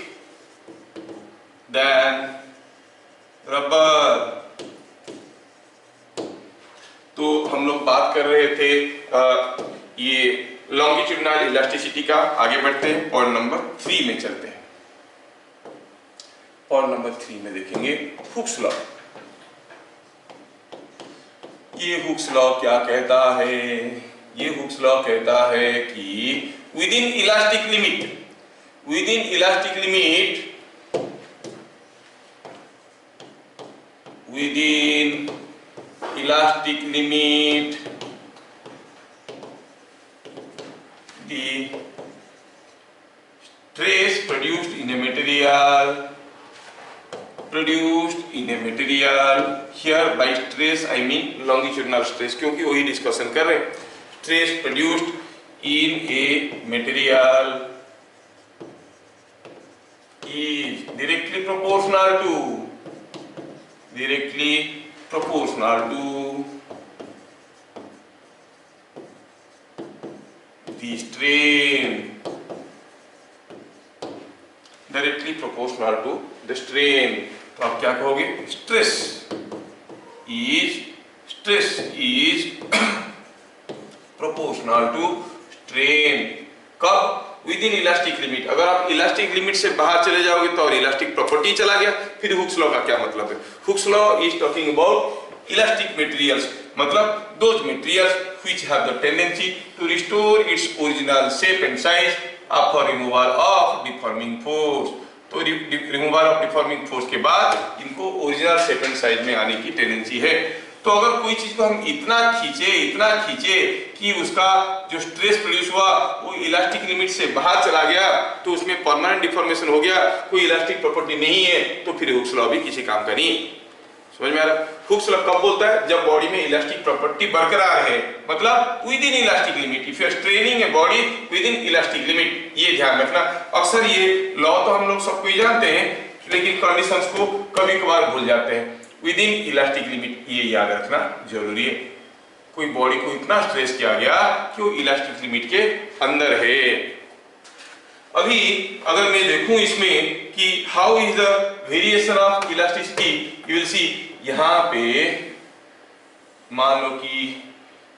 than rubber। तो हम लोग बात कर रहे थे ये लॉन्गिट्यूडिनल इलास्टिसिटी का। आगे बढ़ते हैं, पॉइंट नंबर 3 में चलते हैं। पॉइंट नंबर 3 में देखेंगे हुक्स लॉ। ये हुक्स लॉ क्या कहता है? ये हुक्स लॉ कहता है कि within elastic limit the stress produced in a material, here by stress I mean longitudinal stress, क्योंकि वही डिस्कशन कर रहे हैं। stress produced in a material is directly proportional to directly proportional to the strain, directly proportional to the strain. तो आप क्या कहोगे, stress is proportional to strain. कब, विद इन इलास्टिक लिमिट। अगर आप इलास्टिक लिमिट से बाहर चले जाओगे तो और इलास्टिक प्रॉपर्टी चला गया, फिर हुक्स लॉ का क्या मतलब है? Hooke's law is talking about elastic materials, मतलब those materials which have the tendency to restore its original shape and size after removal of deforming force. तो रिमूवल ऑफ डिफॉर्मिंग फोर्स के बाद इनको original shape and size में आने की tendency है। तो अगर कोई चीज को हम इतना खींचे कि उसका जो स्ट्रेस प्रोड्यूस हुआ वो इलास्टिक लिमिट से बाहर चला गया, तो उसमें परमानेंट डिफॉर्मेशन हो गया, कोई इलास्टिक प्रॉपर्टी नहीं है, तो फिर हुक्स लॉ भी किसी काम का नहीं। समझ में आ रहा? हुक्स लॉ कब बोलता है? जब बॉडी में इलास्टिक प्रॉपर्टी बरकरार है, मतलब within elastic limit. If you are straining a body within elastic limit, ये ध्यान रखना। अक्सर ये लॉ तो हम लोग सबको ही जानते हैं, लेकिन कंडीशंस को कभी कभार भूल जाते हैं। विद इन इलास्टिक लिमिट, ये याद रखना जरूरी है। कोई बॉडी को इतना स्ट्रेस किया गया कि वो इलास्टिक लिमिट के अंदर है। अभी अगर मैं देखूं इसमें कि how is the variation of elasticity, you will सी। यहाँ पे मान लो कि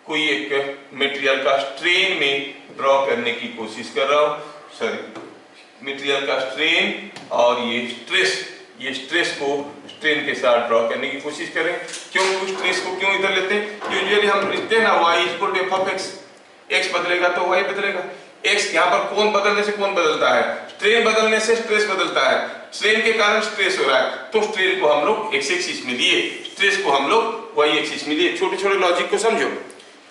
कोई एक मटेरियल का स्ट्रेन में ड्रॉ करने की कोशिश कर रहा हूं, सॉरी मटेरियल का स्ट्रेन और ये स्ट्रेस को स्ट्रेन के साथ ड्रॉ करने की कोशिश करें। क्यों स्ट्रेस को क्यों इधर लेते हैं? यूजुअली हम लिखते हैं ना y equal to F of X, X बदलेगा तो y बदलेगा। एक्स यहाँ पर कौन बदलने से कौन बदलता है? स्ट्रेन बदलने से स्ट्रेस बदलता है। स्ट्रेन के कारण स्ट्रेस हो रहा है, तो स्ट्रेन को हम लोग एक्स एक्सिस में लिए, स्ट्रेस को हम लोग वाई एक्सिस में लिए। छोटे छोटे लॉजिक को समझो,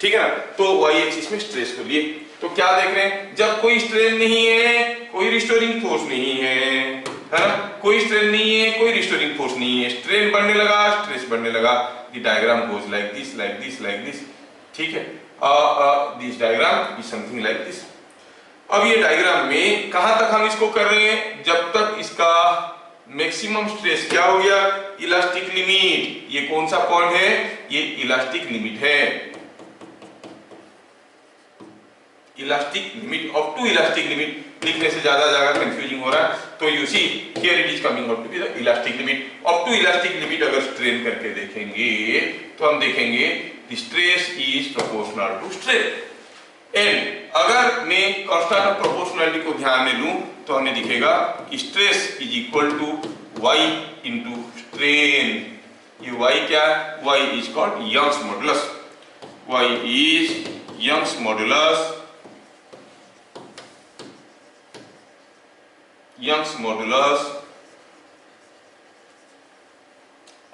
ठीक है ना? तो वाई एक्सिस में स्ट्रेस को लिए। तो क्या देख रहे हैं? जब कोई स्ट्रेन नहीं है, कोई रिस्टोरिंग फोर्स नहीं है ना? कोई स्ट्रेन नहीं है, कोई रिस्टोरिंग फोर्स नहीं है, स्ट्रेन बढ़ने लगा, स्ट्रेस बढ़ने लगा। The diagram goes like this, like this, like this, ठीक है? This diagram is something like this. अब ये डायग्राम में कहां तक हम इसको कर रहे हैं? जब तक इसका मैक्सिमम स्ट्रेस क्या हो गया? Elastic limit. ये कौन सा पॉइंट है? ये इलास्टिक लिमिट है। Elastic limit, up to elastic limit. लिखने से ज्यादा कंफ्यूजिंग हो रहा है, तो you see here it is coming out to be the elastic limit. Up to elastic limit अगर स्ट्रेन करके देखेंगे तो हम देखेंगे the stress is proportional to strain. And अगर मैं कांस्टेंट ऑफ प्रोपोर्शनलिटी को ध्यान में लूं तो हमें दिखेगा कि stress is equal to Y into strain. ये वाई क्या है? Y is called Young's modulus. Y is Young's modulus, Young's modulus.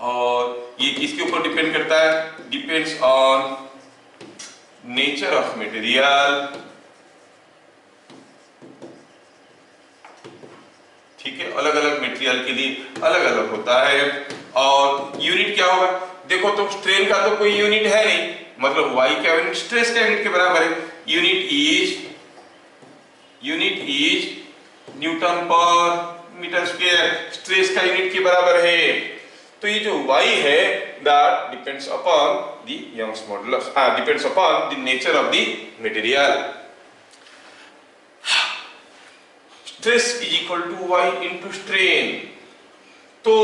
और ये किसके ऊपर डिपेंड करता है? Depends on nature of material, ठीक है? अलग अलग मटेरियल के लिए अलग अलग होता है। और यूनिट क्या होगा? देखो तो स्ट्रेन का तो कोई यूनिट है नहीं, मतलब y का यूनिट स्ट्रेस का यूनिट के बराबर है। Unit is Newton per metre square, stress का यूनिट के बराबर है। तो ये जो y है that depends upon the Young's modulus, depends upon the nature of the material. Stress is equal to y into strain. तो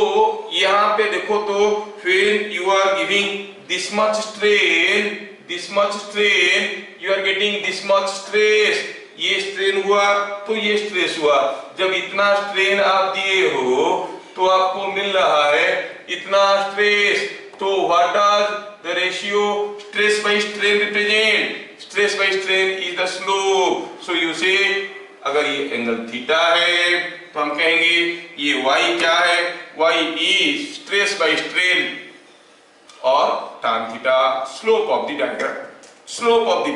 यहाँ पे देखो तो when you are giving this much strain, you are getting this much stress. ये strain हुआ तो ये stress हुआ। जब इतना स्ट्रेन आप दिए हो तो आपको मिल रहा है इतना स्ट्रेस। तो what does the ratio stress by strain represent? Stress by strain is the slope. So you से अगर ये एंगल थीटा है तो हम कहेंगे ये y क्या है? y is stress by strain और tan theta. Slope of the diagram, slope of the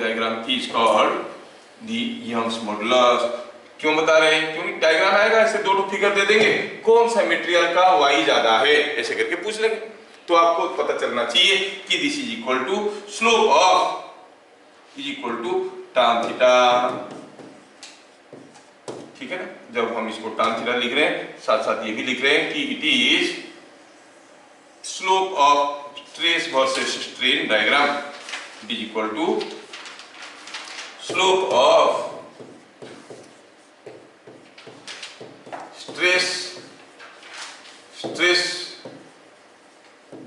diagram is called the Young's modulus. क्यों बता रहे हैं? क्योंकि डायग्राम आएगा, ऐसे दो फिगर दे देंगे, कौन सा मटेरियल का y ज्यादा है ऐसे करके पूछ लेंगे। तो आपको पता चलना चाहिए कि this is equal to slope of is equal to tan theta. ठीक है ना। जब हम इसको tan थीटा लिख रहे हैं, साथ साथ ये भी लिख रहे हैं कि it is slope of stress versus strain diagram is equal to slope of stress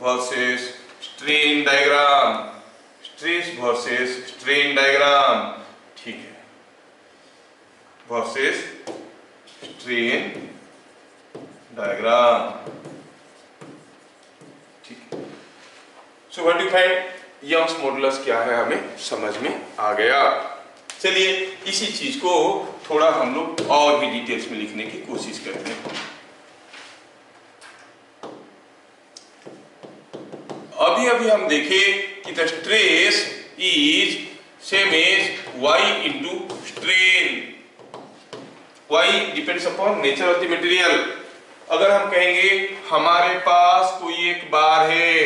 versus strain diagram, stress versus strain diagram, ठीक है, वर्सेस स्ट्रेन डायग्राम, ठीक है। So what you find Young's modulus क्या है हमें समझ में आ गया। चलिए इसी चीज को थोड़ा हम लोग और भी डिटेल्स में लिखने की कोशिश करते हैं। अभी हम देखें कि the stress is same as y into strain. y depends upon nature of the material. अगर हम कहेंगे हमारे पास कोई एक बार है,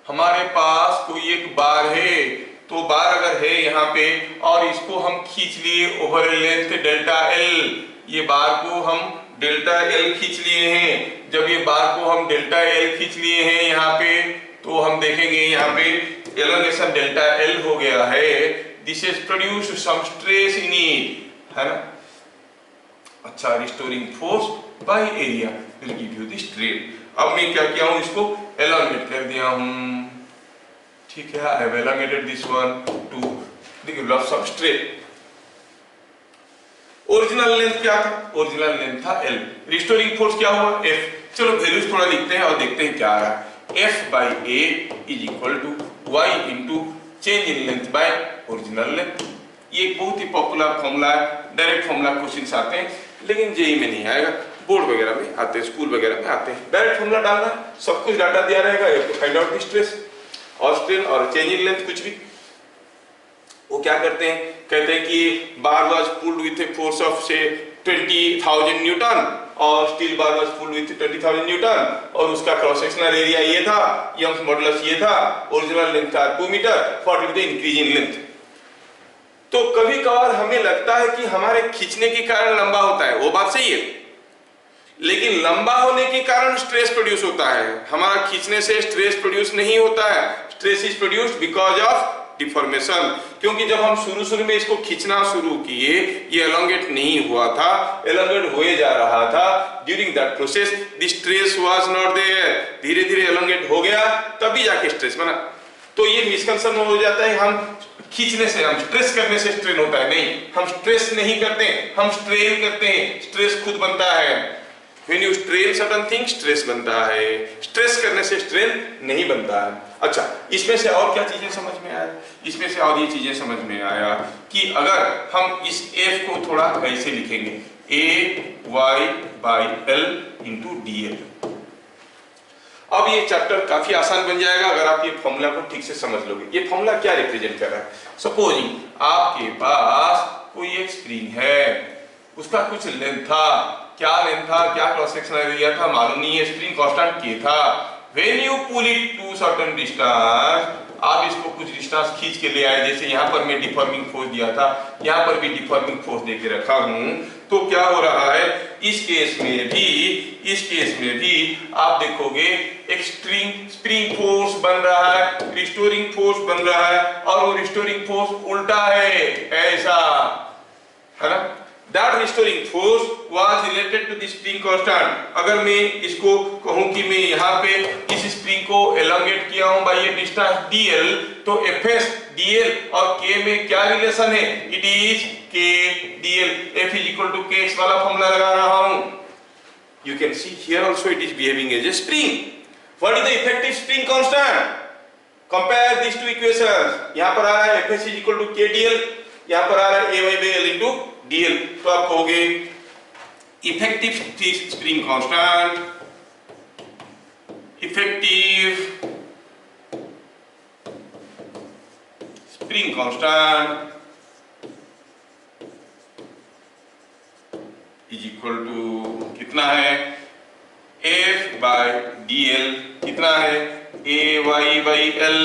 हमारे पास कोई एक बार है, तो बार अगर है यहाँ पे और इसको हम खींच लिए ओवर लेंथ डेल्टा एल, ये बार को हम डेल्टा एल खींच लिए हैं। जब ये बार को हम डेल्टा एल खींच लिए हैं यहाँ पे, तो हम देखेंगे यहाँ पे एलोंगेशन डेल्टा एल हो गया है। This is produce some stress in it, है ना। अच्छा, restoring force by area will give you the strain. अब मैं क्या किया हूँ, इसको एलोंगेट कर दिया हूँ, ठीक है। I have elongated this one to give some strain. Original length क्या था, ओरिजिनल लेंथ था एल, रिस्टोरिंग फोर्स क्या हुआ एफ। चलो वैल्यूज थोड़ा लिखते हैं और देखते हैं क्या आ रहा है। F by A is equal to Y into change in length by original length. ये एक बहुत ही पॉपुलर फॉर्मूला है, डायरेक्ट फॉर्मूला क्वेश्चन आते हैं, लेकिन जेई में नहीं आएगा, बोर्ड वगैरह में आते हैं, स्कूल वगैरह में आते हैं। डायरेक्ट फॉर्मूला डालना, सब कुछ डाटा दिया रहेगा, you have to find out the stress और स्ट्रेन और चेंज इन लेंथ कुछ भी। वो क्या करते हैं, कहते हैं कि bar was pulled with a force of say 20,000 newton और steel bar was pulled with 20,000 newton और उसका क्रॉस सेक्शनल एरिया ये था, यंग्स मॉडुलस ये था, ओरिजिनल लेंथ था 2 metre, what will the increase in length. तो कभी कभार हमें लगता है कि हमारे खींचने के कारण लंबा होता है, वो बात सही है, लेकिन लंबा होने के कारण स्ट्रेस प्रोड्यूस होता है। हमारा खींचने से स्ट्रेस प्रोड्यूस नहीं होता है, stress is produced because of deformation. क्योंकि जब हम शुरू में इसको खींचना शुरू किए, ये एलोंगेट नहीं हुआ था, एलोंगेट हुए जा रहा था। During that process the stress was not there, धीरे धीरे एलोंगेट हो गया, तभी जाके स्ट्रेस बना। तो ये मिसकंसेप्शन हो जाता है, हम खींचने से, हम स्ट्रेस करने से स्ट्रेन होता है, नहीं, हम स्ट्रेस नहीं करते, हम स्ट्रेन करते हैं, स्ट्रेस खुद बनता है। When you strain certain things, stress बनता है, स्ट्रेस करने से स्ट्रेन नहीं बनता है। अच्छा, इसमें से और क्या चीजें समझ में आया, इसमें से और ये चीजें समझ में आया कि अगर हम इस F को थोड़ा ऐसे लिखेंगे, A y by L into D L. अब ये चैप्टर काफी आसान बन जाएगा अगर आप ये फॉर्मूला को ठीक से समझ लोगे। ये फॉर्मूला क्या रिप्रेजेंट कर रहा है, सपोजिंग आपके पास कोई एक स्प्रिंग है, उसका कुछ लेंथ था, क्या लेंथ था, क्या क्रॉस सेक्शनल एरिया था मालूम नहीं है, स्प्रिंग कांस्टेंट के था। When you pull it to certain distance, आप इसको कुछ डिस्टेंस खींच के ले आए, जैसे यहाँ पर मैं डिफॉर्मिंग फोर्स दिया था, यहाँ पर भी डिफॉर्मिंग फोर्स देके रखा हूँ, तो क्या हो रहा है, इस केस में भी आप देखोगे एक स्प्रिंग फोर्स बन रहा है, रिस्टोरिंग फोर्स बन रहा है, और वो रिस्टोरिंग फोर्स उल्टा है, ऐसा है ना। That restoring force was related to the spring constant। अगर मैं इसको कहूँ कि मैं यहाँ पे इस स्प्रिंग को एलोंगेट किया हूँ बाय ये डिस्टेंस dl, तो fs dl और k में क्या रिलेशन है, it is k dl, f is equal to kx वाला फॉर्मूला लगा रहा हूँ। You can see here also it is behaving as a spring। What is the effective spring constant? Compare these two equations। यहाँ पर आ रहा है fs is equal to k dl, यहाँ पर आ रहा है ay by l into dl। तो आप कहोगे effective spring constant, effective spring constant is equal to कितना है, f बाय dl, कितना है, ay बाई एल।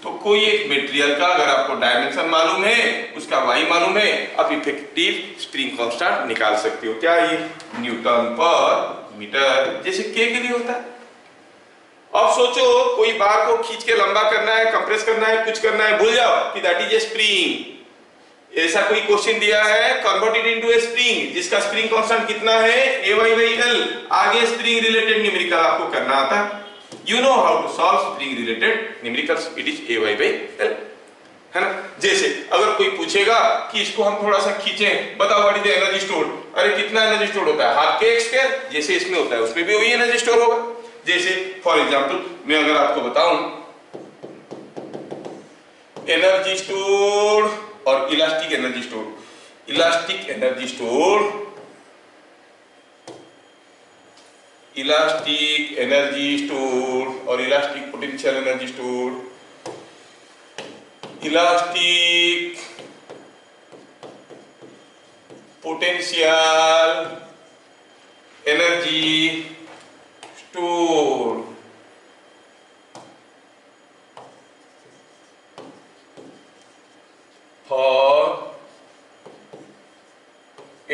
तो कोई एक मटेरियल का अगर आपको डायमेंशन मालूम है, उसका वाई मालूम है, आप इफेक्टिव स्प्रिंग कांस्टेंट निकाल सकते हो। क्या ये न्यूटन पर मीटर, जैसे के लिए होता है। अब सोचो कोई बार को खींच के लंबा करना है, कंप्रेस करना है, कुछ करना है, भूल जाओ कि दैट इज ए स्प्रिंग। ऐसा कोई क्वेश्चन दिया है, convert it into A spring जिसका स्प्रिंग कांस्टेंट कितना है, Ay/L। आगे स्प्रिंग रिलेटेड न्यूमेरिकल आपको करना आता है। You know how to solve spring related numericals, it is Ay/L, है ना। जैसे अगर कोई पूछेगा कि इसको हम थोड़ा सा खींचें, बताओ what is the energy store. अरे कितना एनर्जी स्टोर होता है, हाफ के x स्क्वायर, जैसे इसमें होता है उसमें भी वही एनर्जी स्टोर होगा। जैसे फॉर एग्जांपल मैं अगर आपको बताऊं एनर्जी स्टोर और elastic energy store, elastic energy store, elastic energy store और elastic potential energy store, elastic potential energy store. For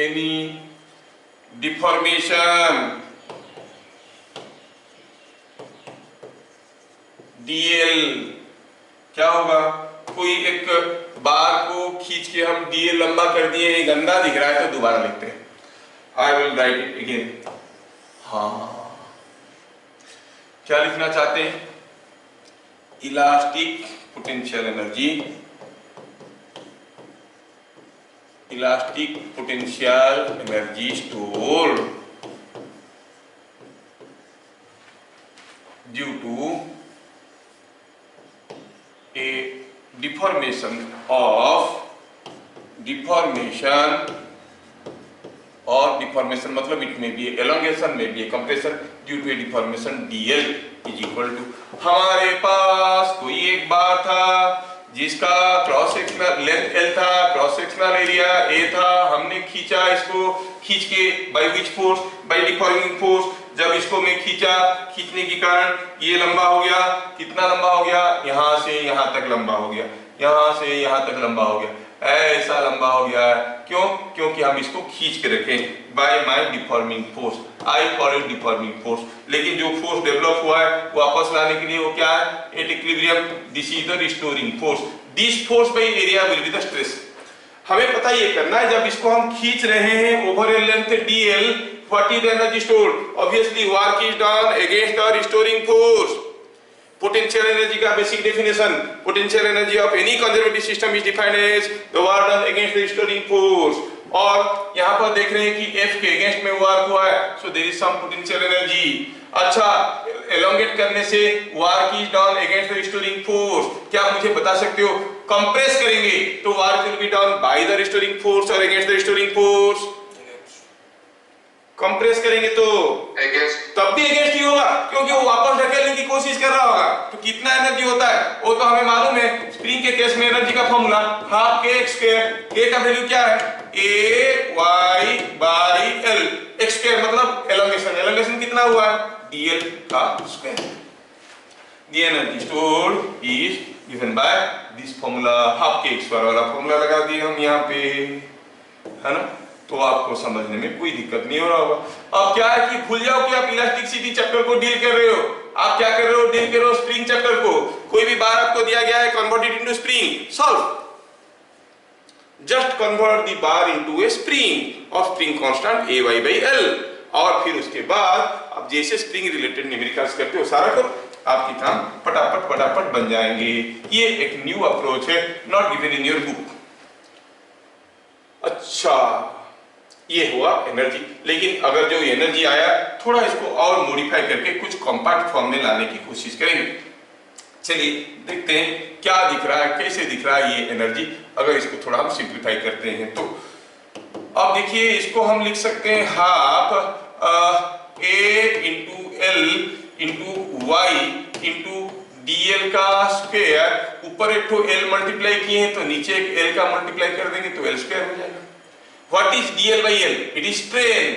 any deformation DL, क्या होगा, कोई एक बार को खींच के हम डीएल लंबा कर दिए, ये गंदा दिख रहा है तो दोबारा लिखते हैं। I will write it again. हाँ, क्या लिखना चाहते हैं, elastic potential energy, elastic potential energy store due to a deformation or deformation मतलब it may be elongation, may be a compression due to a deformation dl is equal to, हमारे पास कोई एक बार था जिसका क्रॉस सेक्शनल लेंथ l था, cross sectional area a था, हमने खींचा इसको, खींच के by which force, by deforming force. जब इसको मैं खींचा, खींचने के कारण ये लंबा हो गया, कितना लंबा हो गया, यहां से यहां तक लंबा हो गया, यहां से यहां तक लंबा हो गया, ऐसा लंबा हो गया है। क्यों? क्योंकि हम इसको खींच के रखें by my deforming force, I call it deforming force. लेकिन जो फोर्स डेवलप हुआ है वापस लाने के लिए वो क्या है, at equilibrium this is the restoring force, this force by area will be the stress. हमें पता ये करना है, जब इसको हम खींच रहे हैं over A length dl, what is the energy stored? Obviously work is done against the restoring force. Potential energy का basic definition, potential energy of any conservative system is defined as the work done against the restoring force। और यहाँ पर देख रहे हैं कि F के against में वर्क हुआ है, so there is some potential energy। अच्छा, elongate करने से work is done against the restoring force। क्या मुझे बता सकते हो, कंप्रेस करेंगे तो work will be done by the restoring force और against the restoring force. Compress करेंगे तो अगेंस्ट, तब भी अगेंस्ट ही होगा क्योंकि वो वापस ढकेलने की कोशिश कर रहा होगा। तो कितना एनर्जी होता है वो तो हमें मालूम है, स्प्रिंग के केस में एनर्जी का फॉर्मूला हाफ के x स्क्वायर, k का वैल्यू क्या है, Ay/L, x स्क्वायर मतलब एलोंगेशन, एलोंगेशन कितना हुआ है, dl का square. The energy stored is given by this formula, half के x स्क्वायर वाला फॉर्मूला लगा दिए हम यहाँ पे, है ना। तो आपको समझने में कोई दिक्कत नहीं हो रहा होगा। अब क्या है कि भूल जाओ कि आप इलास्टिसिटी चैप्टर को डील कर रहे हो, आप क्या कर रहे हो, डील कर रहे हो स्प्रिंग चैप्टर को। कोई भी बार आपको दिया गया है, convert it into spring, solve, just convert the bar into A spring और स्प्रिंग कांस्टेंट Ay/L, और फिर उसके बाद आप जैसे स्प्रिंग रिलेटेड न्यूमेरिकल्स करते हो सारा करो, आपके काम फटाफट फटाफट बन जाएंगे। ये एक न्यू अप्रोच है, not given in your book. अच्छा, ये हुआ एनर्जी। लेकिन अगर जो एनर्जी आया थोड़ा इसको और मॉडिफाई करके कुछ कॉम्पैक्ट फॉर्म में लाने की कोशिश करेंगे। चलिए देखते हैं क्या दिख रहा है, कैसे दिख रहा है ये एनर्जी, अगर इसको थोड़ा हम सिंप्लीफाई करते हैं तो। अब देखिए इसको हम लिख सकते हैं half A into L into Y into dl का स्क्वायर, ऊपर एक तो L मल्टीप्लाई किए हैं तो नीचे एक L का मल्टीप्लाई कर देंगे तो L स्क्वायर हो जाएगा। What is dl by L? It is strain,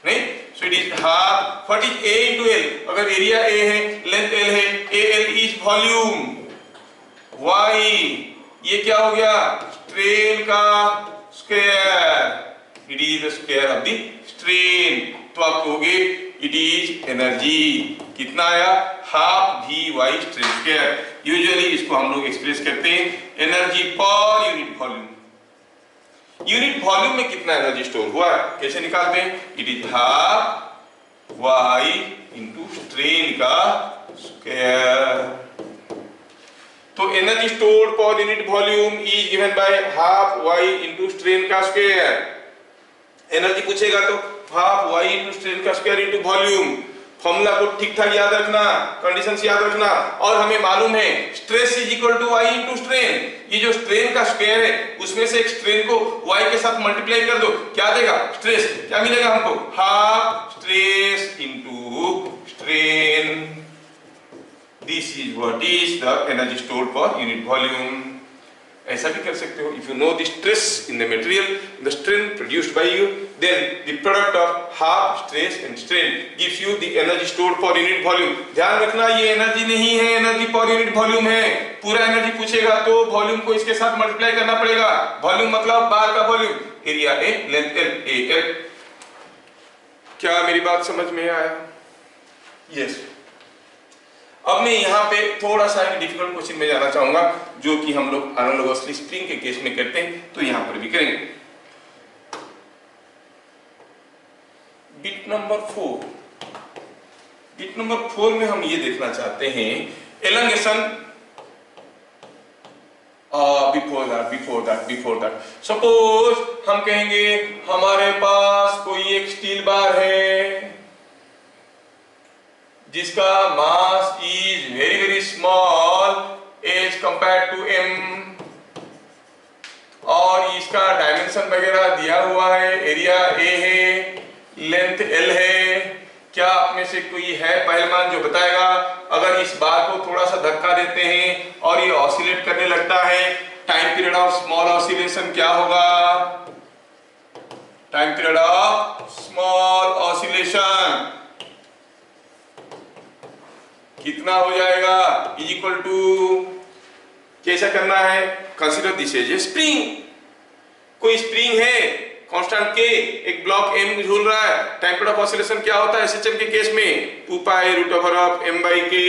नहीं? So it is half. What is A into L? अगर एरिया A है, लेंथ L है, AL is volume. वाई, ये क्या हो गया, स्ट्रेन का square, it is the square of the strain. तो आप कहोगे इट इज एनर्जी, कितना आया, half V Y strain square. Usually इसको हम लोग एक्सप्रेस करते हैं एनर्जी पर यूनिट वॉल्यूम। यूनिट वॉल्यूम में कितना एनर्जी स्टोर हुआ है कैसे निकालते हैं, it is half Y into strain का स्क्वायर। तो energy stored per unit volume is given by half Y into strain का स्क्वायर। एनर्जी पूछेगा तो हाफ वाई इंटू स्ट्रेन का स्क्वायर इंटू वॉल्यूम। फॉर्मूला को ठीक ठाक याद रखना, कंडीशंस याद रखना। और हमें मालूम है stress is equal to Y into strain. ये जो स्ट्रेन का स्क्वायर है उसमें से एक स्ट्रेन को वाई के साथ मल्टीप्लाई कर दो, क्या देगा, स्ट्रेस। क्या मिलेगा हमको, half stress into strain. This is what is the energy stored per unit volume. ऐसा भी कर सकते हो, if you know the stress in the material, the strain produced by you, then the product of half stress and strain gives you the energy stored for unit volume. ध्यान रखना ये energy नहीं है, एनर्जी पर unit volume है। पूरा energy पूछेगा तो वॉल्यूम को इसके साथ मल्टीप्लाई करना पड़ेगा। वॉल्यूम मतलब बार का volume, area A, length L, A L. क्या मेरी बात समझ में आया? यस। अब मैं यहाँ पे थोड़ा सा डिफिकल्ट क्वेश्चन में जाना चाहूंगा जो कि हम लोग एनालॉगसली स्प्रिंग के केस में करते हैं, तो यहाँ पर भी करेंगे। बिट नंबर 4, बिट नंबर 4 में हम ये देखना चाहते हैं एलंगेशन। बिफोर दैट सपोज हम कहेंगे हमारे पास कोई एक स्टील बार है जिसका mass is very very small as compare to M, और इसका डायमेंशन वगैरह दिया हुआ है, एरिया ए है, लेंथ एल है। क्या आप में से कोई है पहलवान जो बताएगा अगर इस बार को थोड़ा सा धक्का देते हैं और ये ऑसिलेट करने लगता है, time period of small oscillation क्या होगा, time period of small oscillation कितना हो जाएगा, इज इक्वल टू, कैसा करना है, consider this as a spring. कोई स्प्रिंग है कांस्टेंट के, एक ब्लॉक एम झूल रहा है, टाइम पीरियड ऑफ ऑसिलेशन क्या होता है एसएचएम के केस में, 2 pi root over of M by K,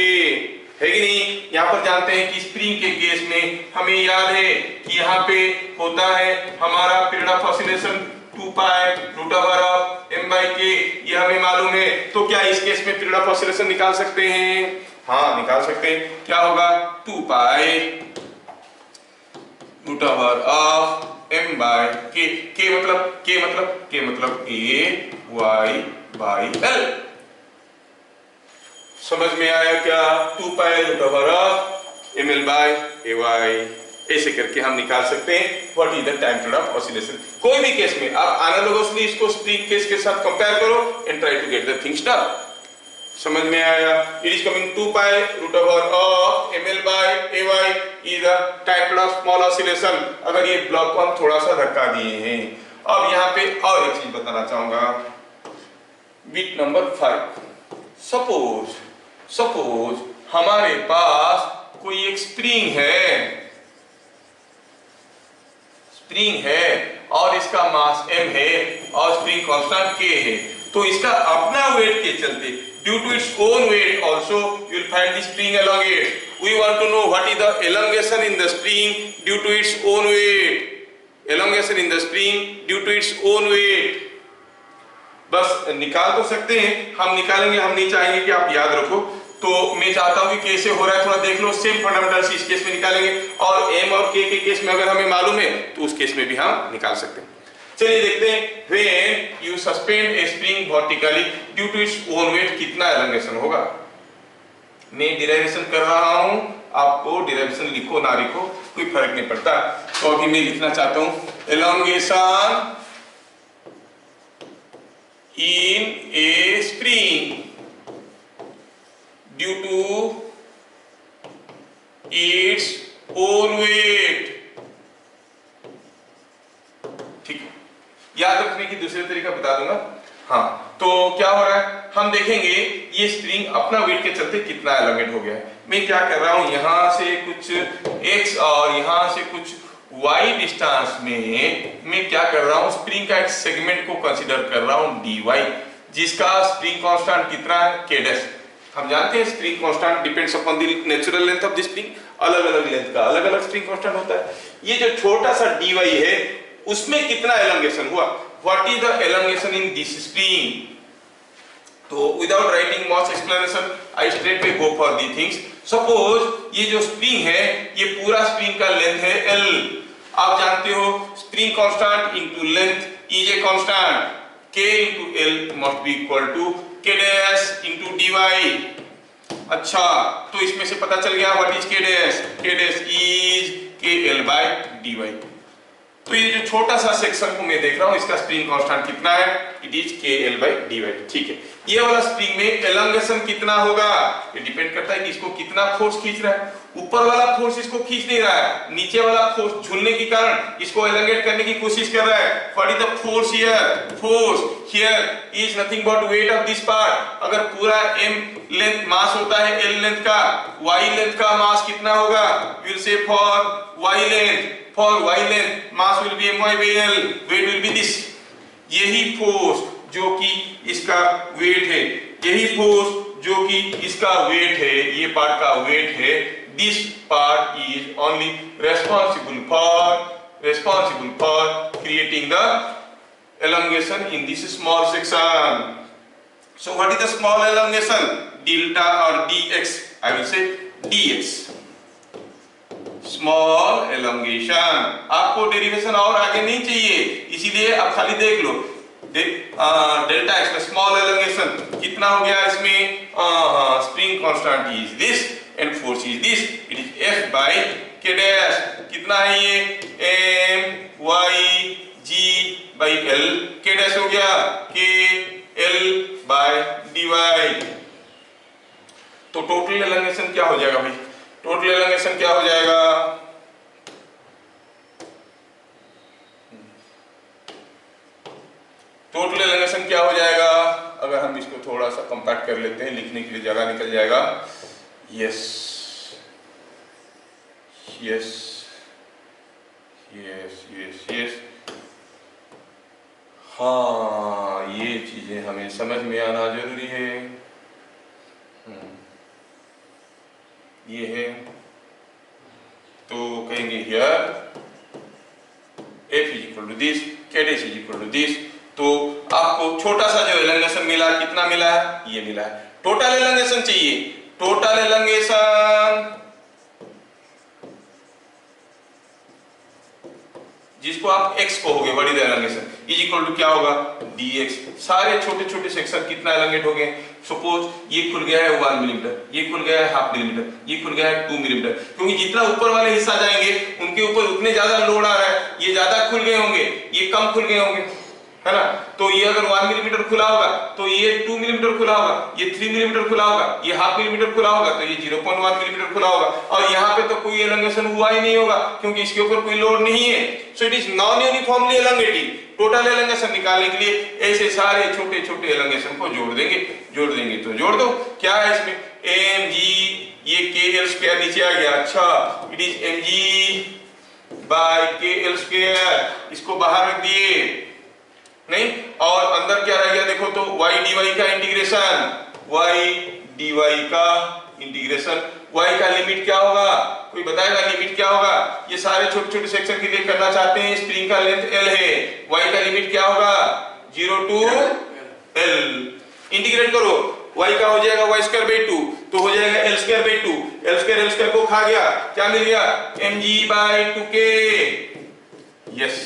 है कि नहीं। यहाँ पर जानते हैं कि स्प्रिंग के केस में हमें याद है कि यहाँ पे होता है हमारा period of oscillation 2 pi root over of M by K, ये हमें मालूम है। तो क्या इस केस में पीरियड ऑफ ऑसिलेशन निकाल सकते हैं? हाँ निकाल सकते हैं। क्या होगा, 2 pi root over of M by K मतलब ए वाई बाई एल। समझ में आया क्या? 2 pi root over of M L by A Y. ऐसे करके हम निकाल सकते हैं what is the time period of oscillation. कोई भी केस में आप एनालॉगसली इसको स्प्रिंग केस के साथ कंपेयर करो and try to get the things done. समझ में आया? It is coming 2 pi root over of M L by A Y is the time period of small oscillation. अगर ये ब्लॉक को हम थोड़ा सा धक्का दिए हैं। अब यहाँ पे और एक चीज बताना चाहूंगा, बिट नंबर 5। सपोज हमारे पास कोई एक स्प्रिंग है और इसका मास m है और स्प्रिंग कांस्टेंट k है, तो इसका अपना वेट के चलते due to its own weight also you will find the spring elongate. We want to know what is the elongation in the spring due to its own weight. Elongation in the spring due to its own weight. बस निकाल तो सकते हैं, हम निकालेंगे, हम नहीं चाहेंगे कि आप याद रखो। तो मैं चाहता हूं कि कैसे हो रहा है थोड़ा देख लो। सेम फंडामेंटल्स इस केस में निकालेंगे और m और k के केस में अगर हमें मालूम है तो उस केस में भी हम निकाल सकते हैं। चलिए देखते हैं, when you suspend a spring vertically due to its own weight कितना एलोंगेशन होगा। मैं डिराइवेशन कर रहा हूं, आपको डिराइवेशन लिखो ना लिखो कोई फर्क नहीं पड़ता। तो अभी मैं लिखना चाहता हूं elongation in a spring due to its own weight। ठीक है, याद रखने की दूसरे तरीका बता दूंगा। हाँ, तो क्या हो रहा है हम देखेंगे, ये स्प्रिंग अपना वेट के चलते कितना एलोंगेट हो गया है। मैं क्या कर रहा हूं, यहां से कुछ x और यहां से कुछ y डिस्टेंस में मैं क्या कर रहा हूं, स्प्रिंग का एक सेगमेंट को कंसीडर कर रहा हूं dy, जिसका स्प्रिंग कांस्टेंट कितना है k डैश। हम जानते हैं spring constant depends upon the natural length of the spring, अलग अलग लेंथ का अलग अलग स्प्रिंग कांस्टेंट होता है। ये जो छोटा सा dy है उसमें कितना एलोंगेशन हुआ, what is the elongation in this spring. तो without writing much explanation I straight way go for the things. Suppose ये जो स्प्रिंग है ये पूरा स्प्रिंग का लेंथ है L। आप जानते हो spring constant into length is a constant, K into L must be equal to K dash into dy। अच्छा, तो इसमें से पता चल गया what is K dash, K dash is KL by dy। तो ये जो छोटा सा सेक्शन को मैं देख रहा हूं इसका स्प्रिंग कांस्टेंट कितना है, it is KL by dy। ठीक है, ये वाला स्प्रिंग में एलोंगेशन कितना होगा, ये डिपेंड करता है कि इसको कितना फोर्स खींच रहा है। ऊपर वाला फोर्स इसको खींच नहीं रहा है, नीचे वाला फोर्स झूलने के कारण इसको एलोंगेट करने की कोशिश कर रहा है। What is the force here, force here is nothing but weight of this part. अगर पूरा m लेंथ मास होता है L लेंथ का, y लेंथ का मास कितना होगा, will say for y length, for y length mass will be my by L, weight will be this। यही force जो कि इसका वेट है, यही फोर्स जो कि इसका वेट है, ये पार्ट का वेट है, this part is only responsible for creating the elongation in this small section। So what is the small elongation, delta or dx, I will say dx, small elongation. आपको derivation और आगे नहीं चाहिए, इसीलिए आप खाली देख लो डेल्टा एक्स का स्मॉल एलोंगेशन कितना हो गया इसमें, spring constant is this and force is this, it is F by K dash. कितना है ये, M y g by L, K dash हो गया K L बाय dy। तो टोटल एलोंगेशन क्या हो जाएगा भाई, टोटल एलोंगेशन क्या हो जाएगा, टोटल एलोंगेशन क्या हो जाएगा, अगर हम इसको थोड़ा सा कंपैक्ट कर लेते हैं, लिखने के लिए जगह निकल जाएगा। Yes yes yes yes yes, हाँ ये चीजें हमें समझ में आना जरूरी है। ये है, तो कहेंगे here F is equal to this, K dash is equal to this. तो आपको छोटा सा जो एलोंगेशन मिला, कितना मिला है, ये मिला है। टोटल एलोंगेशन चाहिए, टोटल एलोंगेशन जिसको आप x कहोगे, what is the elongation, is equal to क्या होगा, dx। सारे छोटे छोटे सेक्शन कितना एलोंगेट हो गए, सपोज ये खुल गया है 1 मिलीमीटर, ये खुल गया है हाफ मिलीमीटर, ये खुल गया है 2 मिलीमीटर, क्योंकि जितना ऊपर वाले हिस्सा जाएंगे उनके ऊपर उतने ज्यादा लोड आ रहा है, ये ज्यादा खुल गए होंगे, ये कम खुल गए होंगे, है ना। तो ये अगर 1 मिलीमीटर खुला होगा तो ये 2 मिलीमीटर खुला होगा, ये 3 मिलीमीटर खुला होगा, ये हाफ मिलीमीटर खुला होगा, तो ये 0.1 मिलीमीटर खुला होगा, और यहाँ पे तो कोई एलोंगेशन हुआ ही नहीं होगा क्योंकि इसके ऊपर कोई लोड नहीं है। So it is non uniformly elongating. Total elongation निकालने के लिए ऐसे सारे छोटे छोटे एलोंगेशन को जोड़ देंगे तो जोड़ दो, क्या है इसमें, mg, ये KL स्क्वायर नीचे आ गया, अच्छा it is mg by KL square, इसको बाहर रख दिए नहीं, और अंदर क्या रह गया देखो तो y dy का इंटीग्रेशन, y dy का इंटीग्रेशन, y का लिमिट क्या होगा, कोई बताएगा लिमिट क्या होगा, ये सारे छोटे छोटे सेक्शन के लिए करना चाहते हैं, स्प्रिंग का लेंथ L है, y का लिमिट क्या होगा 0 to L, इंटीग्रेट करो, y का हो जाएगा y स्क्वायर बाई 2, तो हो जाएगा L square by 2, L square को खा गया, क्या मिल गया mg by 2k। Yes,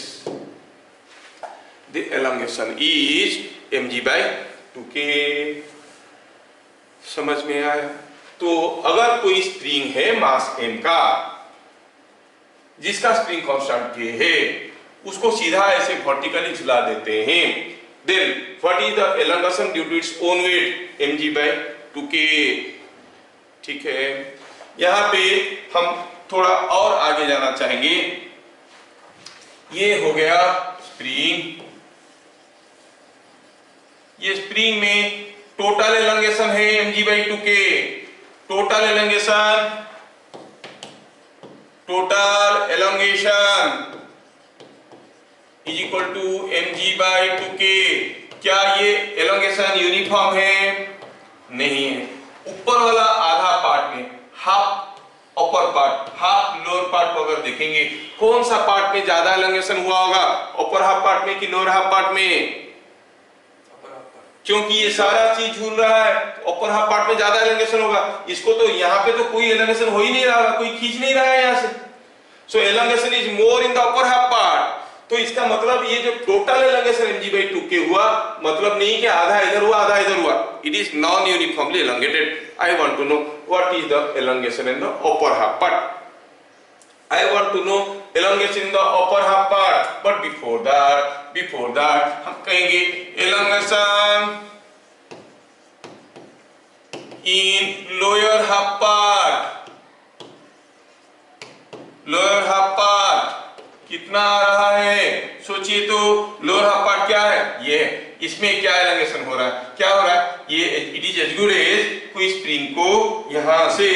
the elongation is mg by 2k। समझ में आया। तो अगर कोई स्प्रिंग है मास m का जिसका स्प्रिंग कांस्टेंट k है, उसको सीधा ऐसे वर्टिकली झुला देते हैं, then what is the elongation due to its own weight mg by 2k। ठीक है, यहाँ पे हम थोड़ा और आगे जाना चाहेंगे। ये हो गया स्प्रिंग, ये स्प्रिंग में टोटल एलंगेशन है mg/2k, total elongation is equal to mg/2k। क्या ये एलंगेशन यूनिफॉर्म है? नहीं है। ऊपर वाला आधा पार्ट में half upper part, half lower part को अगर देखेंगे, कौन सा पार्ट में ज्यादा एलंगेशन हुआ होगा, अपर हाफ पार्ट में कि लोअर हाफ पार्ट में? क्योंकि ये सारा चीज झूल रहा है, अपर हाफ पार्ट में ज्यादा एलंगेशन होगा। इसको तो यहाँ पे तो कोई एलंगेशन हो ही नहीं रहा, कोई खींच नहीं रहा है यहाँ से। So elongation is more in the upper half part. तो इसका मतलब ये जो टोटल एलंगेशन mg/2k हुआ, मतलब नहीं कि आधा इधर हुआ आधा इधर हुआ, it is non uniformly elongated. I want to know what is the elongation in the upper half part. I want to know elongation in the upper half part, but before that हम कहेंगे elongation in lower half part, lower half part कितना आ रहा है? सोचिए तो lower half part क्या है? ये है। इसमें क्या एलंगेशन हो रहा है? क्या हो रहा है? ये it is as good as कोई स्प्रिंग को यहां से,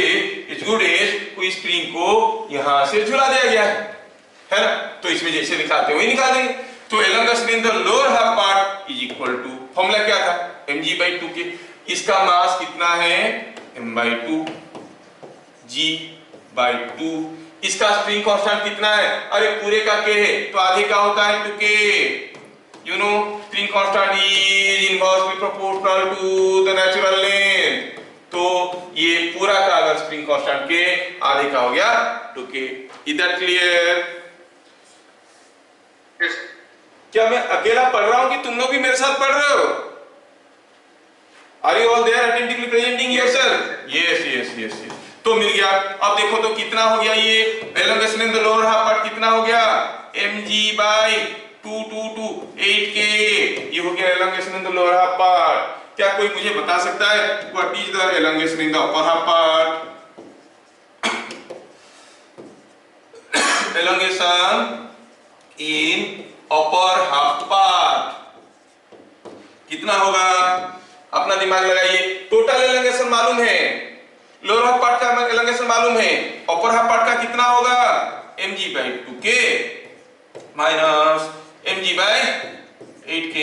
इज गुड एज कोई स्प्रिंग को यहां से झुला दिया गया है ना? तो इसमें जैसे निकालते वही निकाल देंगे। तो elongation in the lower half part is equal to, formula क्या था? mg/2k। इसका मास कितना है? m/2 g/2। इसका स्प्रिंग कांस्टेंट कितना है? अरे पूरे का k है तो आधे का होता है 2k। You know spring constant is inversely proportional to the natural length. तो ये पूरा का अगर स्प्रिंग कांस्टेंट k, आधे का हो गया 2k। Is that clear? क्या मैं अकेला पढ़ रहा हूं कि तुम लोग भी मेरे साथ पढ़ रहे हो? Are you all there attentively presenting yourself? Yes yes yes yes. तो मिल गया। अब देखो तो कितना हो गया ये elongation in the lower half part कितना हो गया? mg/2 8k। ये हो गया elongation in the lower half part. क्या कोई मुझे बता सकता है what is the elongation in the upper half part? Elongation in upper half part कितना होगा? अपना दिमाग लगाइए। टोटल एलंगेशन मालूम है, लोअर हाफ पार्ट का एलंगेशन मालूम है, अपर हाफ पार्ट का कितना होगा? mg/2k minus mg/8k।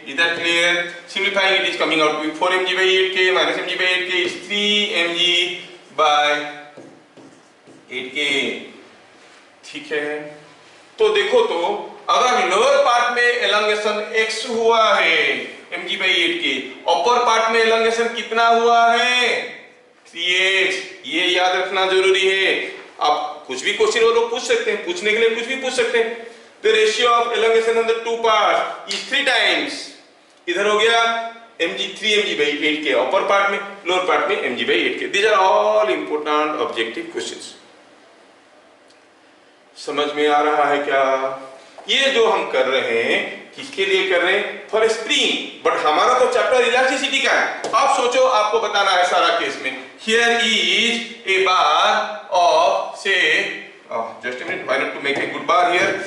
Is that clear? Simplifying it is coming out to be 4mg/8k minus mg/8k is 3mg/8k। ठीक है। तो देखो तो अगर लोअर पार्ट में एलंगेशन x हुआ है mg/8k, अपर पार्ट में एलंगेशन कितना हुआ है? 3x। ये याद रखना जरूरी है। आप कुछ भी क्वेश्चन वो लोग पूछ सकते हैं, पूछने के लिए कुछ भी पूछ सकते हैं। The ratio of elongation in the two parts is 3 times। इधर हो गया mg/8k अपर पार्ट में, लोअर पार्ट में mg/8k। These are all important objective questions। समझ में आ रहा है क्या? ये जो हम कर रहे हैं किसके लिए कर रहे हैं? For spring. बट हमारा तो चैप्टर इलास्टिसिटी का है। आप सोचो आपको बताना है सारा केस में। Here is a bar of say just a minute, why not to make a good bar here.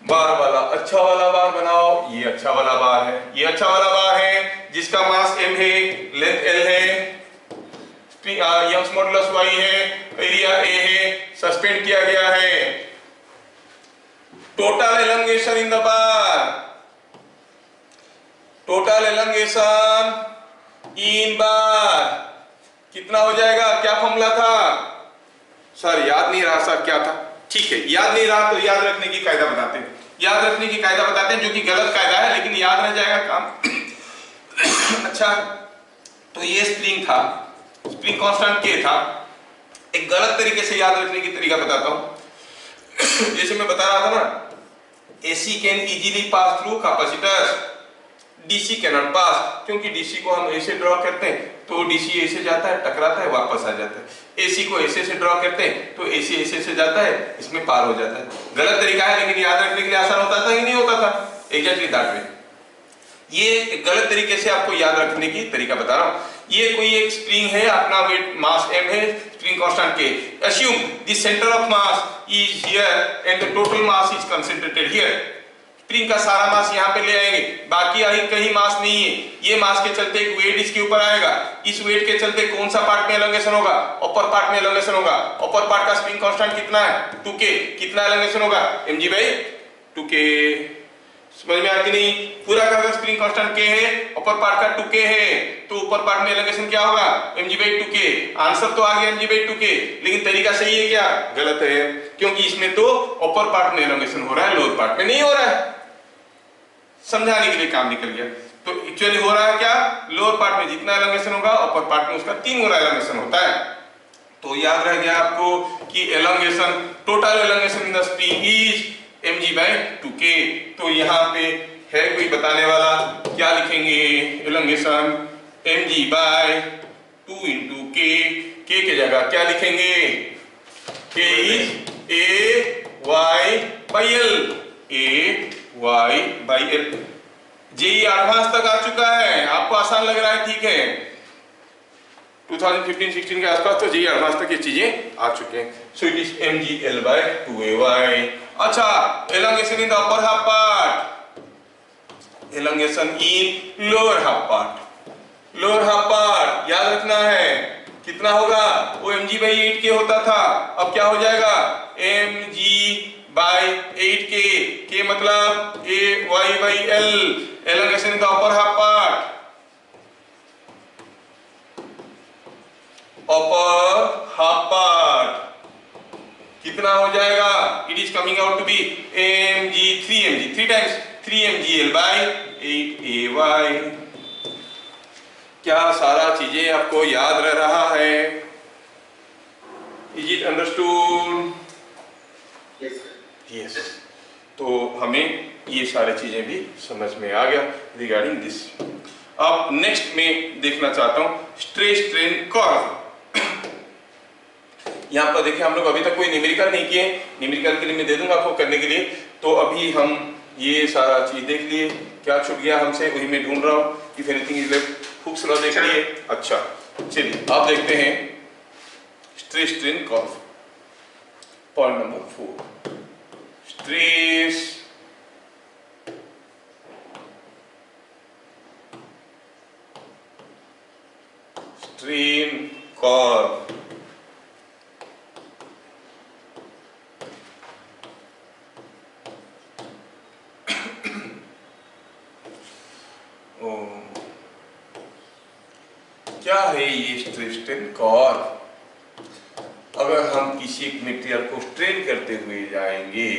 Bar वाला अच्छा वाला बार बनाओ। ये अच्छा वाला बार है, ये अच्छा वाला बार है जिसका मास m है, लेंथ l है, यंग्स मॉडुलस y है, एरिया a है, सस्पेंड किया गया है। Total elongation in the bar, total elongation in bar कितना हो जाएगा? क्या फॉर्मूला था सर? याद नहीं रहा सर, क्या था? ठीक है, याद नहीं रहा तो याद रखने की कायदा बताते हैं। याद रखने की कायदा बताते हैं जो कि गलत कायदा है, लेकिन याद रह जाएगा काम। अच्छा, तो ये स्प्रिंग था, स्प्रिंग कांस्टेंट k था। एक गलत तरीके से याद रखने की तरीका बताता हूं। जैसे मैं बता रहा था ना, AC can easily pass through capacitor, DC cannot pass, क्योंकि DC को हम ऐसे ड्रॉ करते हैं तो DC ऐसे जाता है, टकराता है, वापस आ जाता है। AC को ऐसे से ड्रॉ करते हैं तो AC ऐसे से जाता है, इसमें पार हो जाता है। गलत तरीका है, लेकिन याद रखने के लिए आसान होता था कि नहीं होता था? Exactly that way. ये गलत तरीके से आपको याद रखने की तरीका बता रहा हूं। ये कोई एक स्प्रिंग है, अपना वेट मास m है, spring constant k। Assume the center of mass is here and the total mass is concentrated here। Spring का सारा मास यहाँ पे ले आएंगे, बाकी कहीं मास नहीं है, ये मास के चलते एक वेट इसके ऊपर आएगा, इस वेट के चलते कौन सा पार्ट में एलोंगेशन होगा, अपर पार्ट में एलोंगेशन होगा। अपर पार्ट का स्प्रिंग कांस्टेंट कितना है 2k, कितना एलोंगेशन होगा mg बाई 2k। समझ में आती नहीं, पूरा का स्प्रिंग कांस्टेंट k है, अपर पार्ट का 2k है, तो ऊपर पार्ट में एलोंगेशन क्या होगा mg बाई 2k। आंसर तो आ गया mg बाई 2k, लेकिन तरीका सही है क्या, गलत है, क्योंकि इसमें तो अपर पार्ट में एलोंगेशन हो रहा है, लोअर पार्ट में नहीं हो रहा है। समझाने के लिए काम निकल गया। तो एक्चुअली हो रहा है क्या, लोअर पार्ट में जितना एलोंगेशन होगा अपर पार्ट में उसका 3 गुना एलोंगेशन होता है। तो याद रह गया आपको कि elongation, total elongation in the spring is mg by 2k। तो यहाँ पे है कोई बताने वाला, क्या लिखेंगे, elongation mg by 2 into k, k के जगह क्या लिखेंगे, k is a y by l, a y by l। JEE advance तक आ चुका है, आपको आसान लग रहा है, ठीक है, 2015-16 के आसपास तो जेई एडवांस तक ये चीजें आ चुके हैं। So it is mgl by 2ay। अच्छा, elongation in the upper half part, elongation in lower half part, lower half part याद रखना है कितना होगा, वो mg बाई 8k होता था, अब क्या हो जाएगा mg बाई 8k, k मतलब a y by l। Elongation in the upper half part, upper half part कितना हो जाएगा, it is coming out to be mg 3 times 3mgl by 8ay। क्या सारा चीजें आपको याद रह रहा है, इज इट अंडरस्टूड? यस। तो हमें ये सारी चीजें भी समझ में आ गया रिगार्डिंग दिस। अब नेक्स्ट में देखना चाहता हूं स्ट्रेस स्ट्रेन कर्व। यहाँ पर देखिए हम लोग अभी तक कोई न्यूमेरिकल नहीं किए, न्यूमेरिकल के लिए मैं दे दूंगा आपको करने के लिए। तो अभी हम ये सारा चीज देख लिए, क्या छूट गया हमसे वही मैं ढूंढ रहा हूँ, if anything is left. Hooke's law देख लिए, अच्छा चलिए आप देखते हैं stress strain curve. Point number 4, stress strain curve. क्या है ये स्ट्रेस स्ट्रेन कर्व? अगर हम किसी एक मटेरियल को स्ट्रेन करते हुए जाएंगे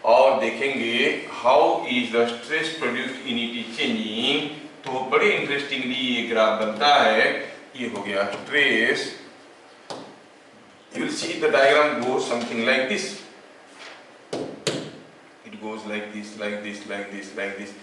और देखेंगे how is the stress produced in it is changing, तो बड़े इंटरेस्टिंगली ये ग्राफ बनता है। ये हो गया stress, you will see the diagram goes something like this, it goes like this like this like this like this.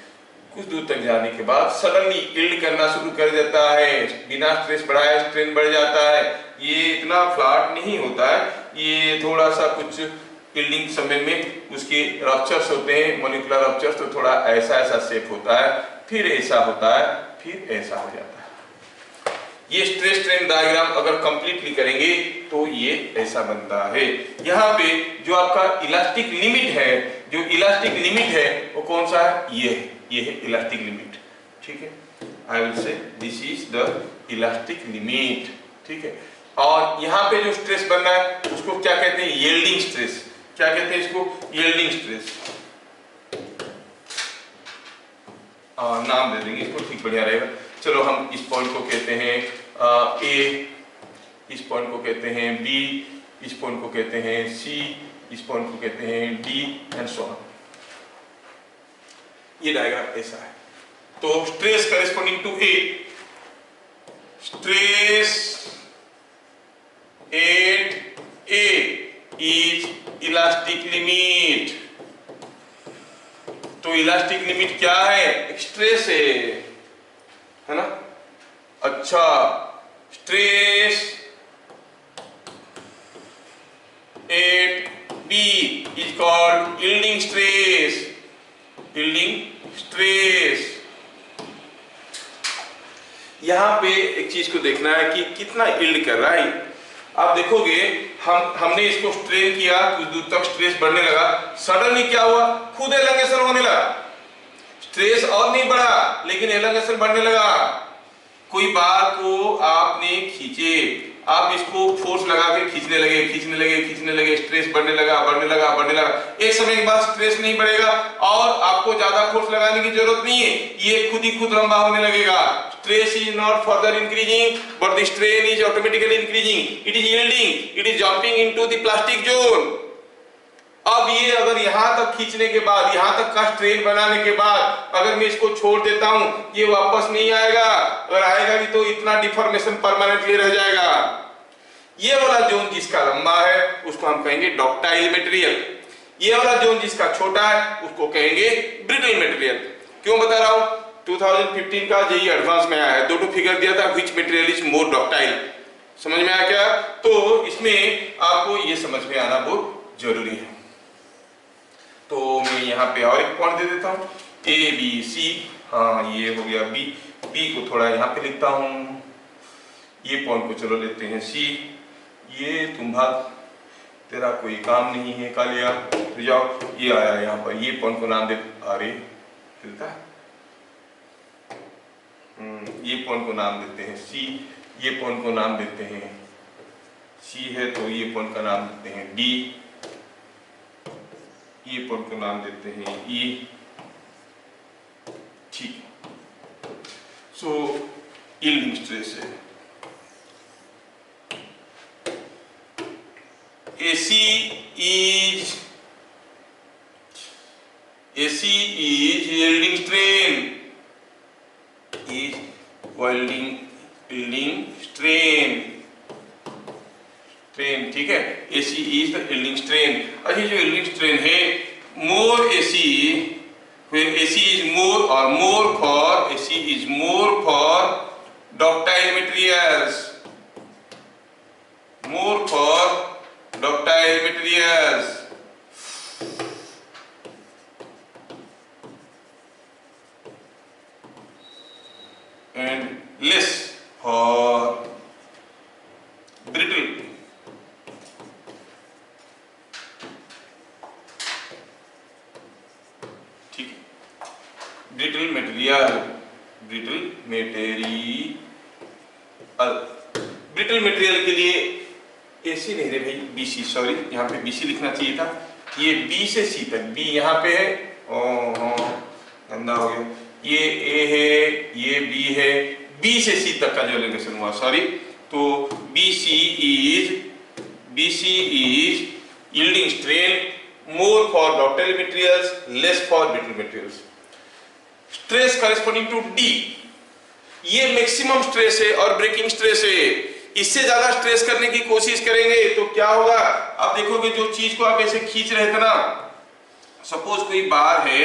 कुछ दूर तक जाने के बाद सडनली यील्ड करना शुरू कर देता है, बिना स्ट्रेस बढ़ाए स्ट्रेन बढ़ जाता है। ये इतना फ्लैट नहीं होता है, ये थोड़ा सा कुछ यील्डिंग समय में उसके रप्चर्स होते हैं, मॉलिक्यूलर रप्चर्स, तो थोड़ा ऐसा ऐसा शेप होता है, फिर ऐसा होता है, फिर ऐसा हो जाता है। ये स्ट्रेस स्ट्रेन डायग्राम अगर कंप्लीटली करेंगे तो ये ऐसा बनता है। यहाँ पे जो आपका इलास्टिक लिमिट है, जो इलास्टिक लिमिट है वो कौन सा है, ये है इलास्टिक लिमिट, ठीक है। I will say this is the elastic limit, ठीक है। और यहाँ पे जो स्ट्रेस बन रहा है उसको क्या कहते हैं, यील्डिंग स्ट्रेस। क्या कहते हैं इसको, यील्डिंग स्ट्रेस। नाम दे देंगे इसको, ठीक बढ़िया रहेगा। चलो हम इस पॉइंट को कहते हैं ए, इस पॉइंट को कहते हैं बी, इस पॉइंट को कहते हैं सी, इस पॉइंट को कहते हैं डी एंड सो ऑन। ये डायग्राम ऐसा है। तो stress corresponding to A, stress at A is elastic limit. तो इलास्टिक लिमिट क्या है, स्ट्रेस है ना। अच्छा, stress at B is called yielding stress, yielding stress. यहां पे एक चीज को देखना है कि कितना यील्ड कर रहा है। आप देखोगे हमने इसको स्ट्रेन किया, कुछ दूर तक स्ट्रेस बढ़ने लगा, सडनली क्या हुआ, खुद एलोंगेशन होने लगा। स्ट्रेस और नहीं बढ़ा लेकिन एलोंगेशन बढ़ने लगा। कोई बार को आपने खींचे, आप इसको फोर्स लगा के खींचने लगे, स्ट्रेस बढ़ने लगा। एक समय के बाद स्ट्रेस नहीं बढ़ेगा और आपको ज्यादा फोर्स लगाने की जरूरत नहीं है, ये खुद ही खुद लंबा होने लगेगा। Stress is not further increasing but the strain is automatically increasing, it is yielding, it is jumping into the plastic zone. अब ये अगर यहां तक खींचने के बाद, यहां तक का स्ट्रेन बनाने के बाद अगर मैं इसको छोड़ देता हूं, ये वापस नहीं आएगा, अगर आएगा भी तो इतना डिफॉर्मेशन परमानेंटली रह जाएगा। ये वाला जोन जिसका लंबा है उसको हम कहेंगे डक्टाइल मटेरियल, ये वाला जोन जिसका छोटा है उसको कहेंगे ब्रिटल मटेरियल। क्यों बता रहा हूं, 2015 का जेईई एडवांस में आया है, दो फिगर दिया था, which material is more ductile. समझ में आया क्या? तो इसमें आपको ये समझ में आना बहुत जरूरी है। तो मैं यहाँ पे और एक पॉइंट दे देता हूँ, ए बी सी, हाँ ये हो गया बी, बी को थोड़ा यहाँ पे लिखता हूँ, ये पॉइंट को चलो लेते हैं सी। ये तुम्हारा तेरा कोई काम नहीं है कालिया, तो जाओ ये आया यहाँ पर, ये पॉइंट को नाम दे, अरे चलता है, ये पॉइंट को नाम देते हैं सी, ये पॉइंट को नाम देते हैं सी है तो ये पॉइंट का नाम देते हैं डी, ये पॉइंट को नाम देते हैं ई। ठीक है, सो यील्डिंग स्ट्रेस है, AC is yielding strain, is yielding strain, ठीक है, AC is the yielding strain। अच्छा जो yielding strain है, more AC, when AC is more or more for, AC is more for ductile materials, more for ductile materials, and less for brittle, ठीक है, brittle material, brittle material के लिए AC नहीं रे भाई, BC, सॉरी यहाँ पे BC लिखना चाहिए था, ये B से C तक, B यहाँ पे है, ओह गंदा हो गया, ये A है, ये B है, B से C तक का जो एलोंगेशन हुआ, सॉरी, तो BC is yielding strain, more for ductile materials, less for brittle materials। Stress corresponding to D, ये मैक्सिमम स्ट्रेस है और ब्रेकिंग स्ट्रेस है। इससे ज्यादा स्ट्रेस करने की कोशिश करेंगे तो क्या होगा, आप देखोगे जो चीज को आप ऐसे खींच रहे थे ना, सपोज कोई बार है,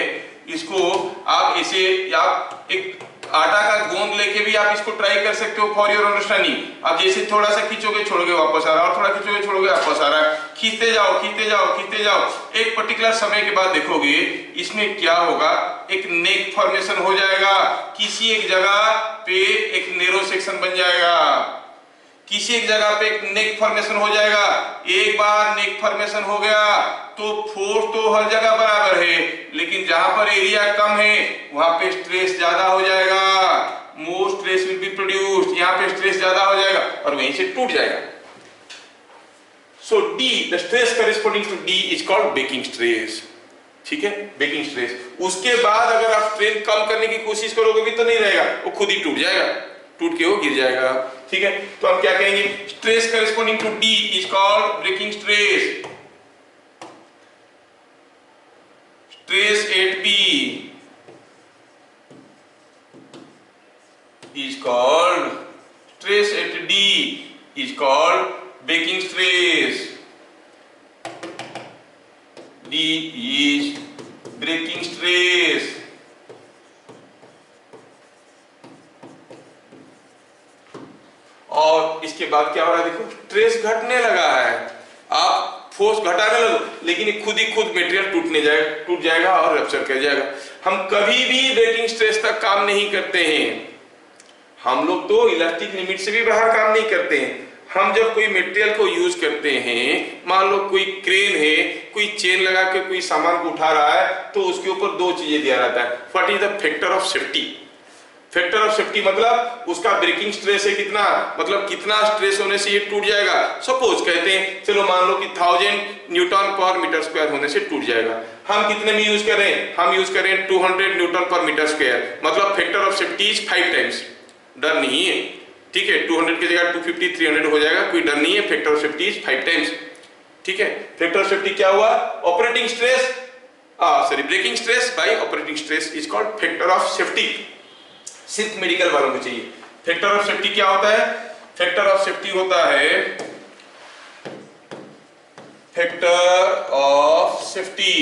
इसको आप ऐसे, आप एक आटा का गोंद लेके भी आप इसको ट्राई कर सकते हो फॉर योर अंडरस्टैंडिंग। आप जैसे थोड़ा सा खींचोगे छोड़ोगे वापस आ रहा है, और थोड़ा खींचोगे छोड़ोगे वापस आ रहा है, खींचते जाओ, एक पर्टिकुलर समय के बाद देखोगे इसमें क्या होगा, एक नेक फॉर्मेशन हो जाएगा, किसी एक जगह पे एक नेरो सेक्शन बन जाएगा, किसी एक जगह पे एक नेक फॉर्मेशन हो जाएगा। एक बार नेक फॉर्मेशन हो गया तो फोर्स तो हर जगह बराबर है, लेकिन जहां पर एरिया कम है वहां पे स्ट्रेस ज्यादा हो जाएगा, more stress will be produced, यहाँ पे स्ट्रेस ज्यादा हो जाएगा और वहीं से टूट जाएगा। So D, the stress corresponding to D is called breaking stress, ठीक है, बेकिंग स्ट्रेस। उसके बाद अगर आप स्ट्रेन कम करने की कोशिश करोगे भी तो नहीं रहेगा, वो खुद ही टूट जाएगा, टूट के वो गिर जाएगा, ठीक है। तो हम क्या कहेंगे, stress corresponding to D is called breaking stress. Stress at B is called, stress at D is called breaking stress, D is breaking stress। और इसके बाद क्या हो रहा है, देखो स्ट्रेस घटने लगा है, आप फोर्स घटाने लगो, लेकिन खुद ही खुद मटेरियल टूट जाएगा और रप्चर कर जाएगा। हम कभी भी ब्रेकिंग स्ट्रेस तक काम नहीं करते हैं, हम लोग तो इलास्टिक लिमिट से भी बाहर काम नहीं करते हैं, हम जब कोई मटेरियल को यूज करते हैं, मान लो कोई क्रेन है, कोई चेन लगा के कोई सामान को उठा रहा है, तो उसके ऊपर दो चीजें दिया रहता है। What is the factor of safety? Factor of safety मतलब उसका ब्रेकिंग स्ट्रेस है कितना, मतलब कितना स्ट्रेस होने से ये टूट जाएगा। सपोज कहते हैं, चलो मान लो कि 1000 न्यूटन पर मीटर स्क्वायर होने से टूट जाएगा। हम कितने में यूज कर रहे हैं? हम यूज कर रहे हैं 200 न्यूटन पर मीटर स्क्वायर, मतलब factor of safety is 5 times. डर नहीं है, ठीक है, 200 की जगह 250 300 हो जाएगा, कोई डर नहीं है। Factor of safety is 5 times, ठीक है। फैक्टर ऑफ सेफ्टी क्या हुआ? Operating stress, sorry breaking stress by operating stress is called factor of safety. सिर्फ मेडिकल वालों को चाहिए। फैक्टर ऑफ सेफ्टी क्या होता है? फैक्टर ऑफ सेफ्टी होता है, फैक्टर ऑफ सेफ्टी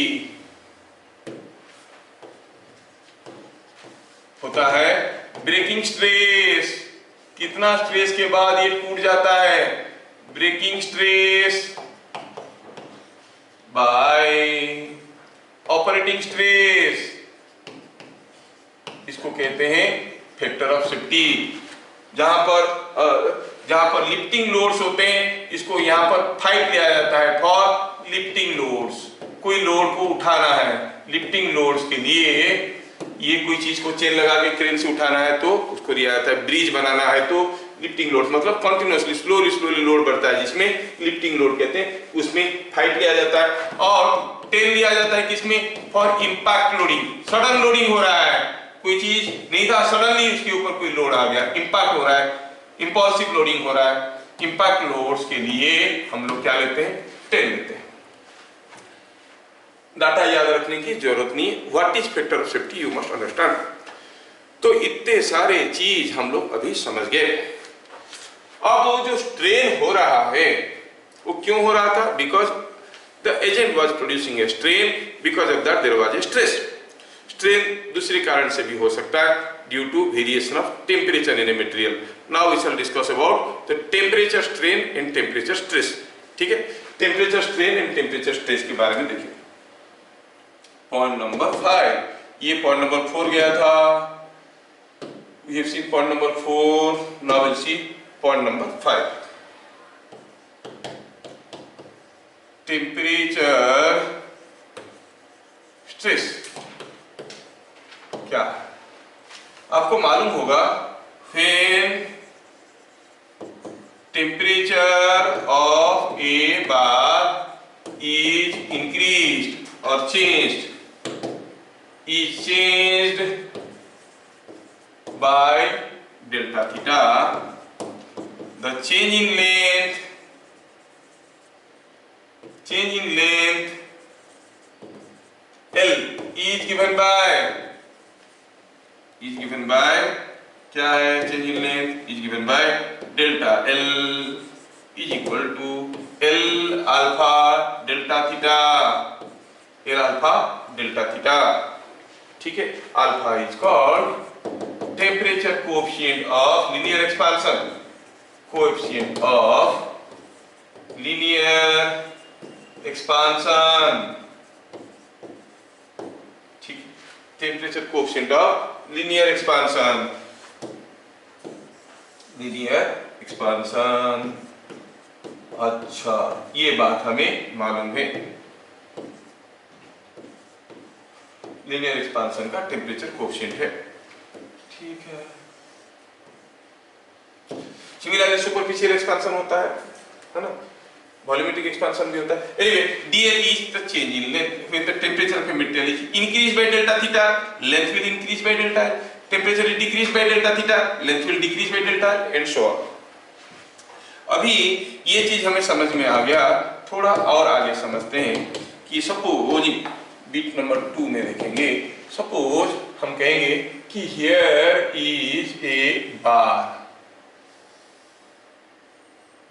होता है ब्रेकिंग स्ट्रेस। कितना स्ट्रेस के बाद ये टूट जाता है? Breaking stress by operating stress, इसको कहते हैं फैक्टर ऑफ सेफ्टी। जहां पर लिफ्टिंग लोड्स होते हैं, इसको यहां पर 5 लिया जाता है फॉर लिफ्टिंग लोड्स। कोई लोड को उठाना है, लिफ्टिंग लोड्स के लिए ये कोई चीज को चेन लगा के क्रेन से उठाना है तो उसको दिया जाता है। ब्रिज बनाना है तो लिफ्टिंग लोड, मतलब कंटिन्यूअसली स्लोली लोड बढ़ता है, जिसमें लिफ्टिंग लोड कहते हैं, उसमें 5 लिया जाता है। और 10 लिया जाता है किसमें? For impact loading. Sudden loading हो रहा है, कोई चीज नहीं था, सडनली उसके ऊपर कोई लोड आ गया, इंपैक्ट हो रहा है, इंपल्सिव लोडिंग हो रहा है। इंपैक्ट लोड्स के लिए हम लोग क्या लेते हैं? 10 लेते हैं। डाटा याद रखने की जरूरत नहीं है। What is factor of safety you must understand. तो इतने सारे चीज हम लोग अभी समझ गए। अब वो जो स्ट्रेन हो रहा है वो क्यों हो रहा था? Because the agent was producing a strain, because of that there was a stress. Strain दूसरे कारण से भी हो सकता है, due to variation of temperature in a material. Now we shall discuss about the temperature strain and temperature stress, ठीक है। Temperature strain and temperature stress के बारे में देखिए। पॉइंट नंबर 5, ये पॉइंट नंबर 4 गया था। We have seen point number 4, now we'll see point number 5. Temperature stress क्या है? आपको मालूम होगा, when temperature of a bar is increased or changed by delta theta, the change in length L is given by क्या है? change in length is given by delta L is equal to L alpha delta theta, L alpha delta theta, ठीक है। alpha is called temperature coefficient of linear expansion, coefficient of linear expansion, ठीक है। temperature coefficient of linear expansion, अच्छा, ये बात हमें मालूम है। linear expansion का temperature coefficient है, ठीक है। सिमिलरली सुपरफिशियल एक्सपेंशन होता है ना, वॉल्यूमेट्रिक एक्सपेंशन भी होता है। Anyway, dl is the change in length when the temperature of a material is increased by delta theta, length will increase by delta L. Temperature is decreased by delta theta, length will decrease by delta L, and so on. अभी ये चीज हमें समझ में आ गया। थोड़ा और आगे समझते हैं कि सपोज बीट नंबर 2 में देखेंगे। सपोज हम कहेंगे कि हियर इज ए बार,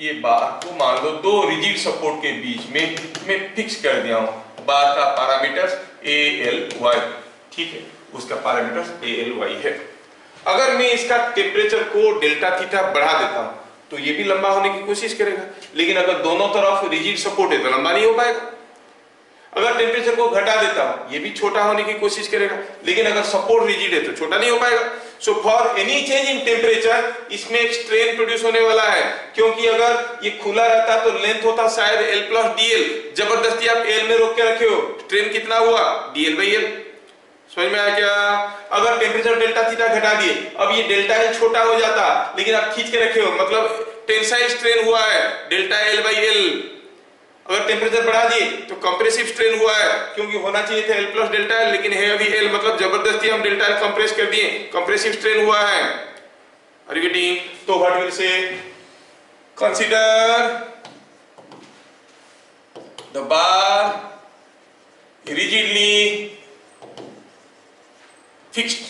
ये बार को मान लो दो रिजिड सपोर्ट के बीच में मैं फिक्स कर दिया हूं। बार का पैरामीटर्स ALY, ठीक है, उसका पैरामीटर्स ALY है। अगर मैं इसका टेम्परेचर को डेल्टा थीटा बढ़ा देता हूं तो ये भी लंबा होने की कोशिश करेगा, लेकिन अगर दोनों तरफ रिजिड सपोर्ट है तो लंबा नहीं हो पाएगा। अगर टेम्परेचर को घटा देता हूं ये भी छोटा होने की कोशिश करेगा, लेकिन अगर सपोर्ट रिजिड है तो छोटा नहीं हो पाएगा। So for any change in temperature इसमें एक स्ट्रेन प्रोड्यूस होने वाला है, क्योंकि अगर ये खुला रहता तो लेंथ होता शायद L प्लस DL, जबरदस्ती आप L में रोक के रखे हो, स्ट्रेन कितना हुआ DL बाई L। समझ में आया क्या? अगर टेम्परेचर डेल्टा थीटा घटा दिए, अब ये डेल्टा L छोटा हो जाता, लेकिन आप खींच के रखे हो, मतलब टेंसाइल स्ट्रेन हुआ है डेल्टा L बाई L। अगर टेम्परेचर बढ़ा दिए तो कंप्रेसिव स्ट्रेन हुआ है, क्योंकि होना चाहिए था L प्लस डेल्टा L, लेकिन है अभी L, मतलब जबरदस्ती हम डेल्टा L कंप्रेस कर दिए, कंप्रेसिव स्ट्रेन हुआ है। Are you getting? तो what will say consider the bar rigidly fixed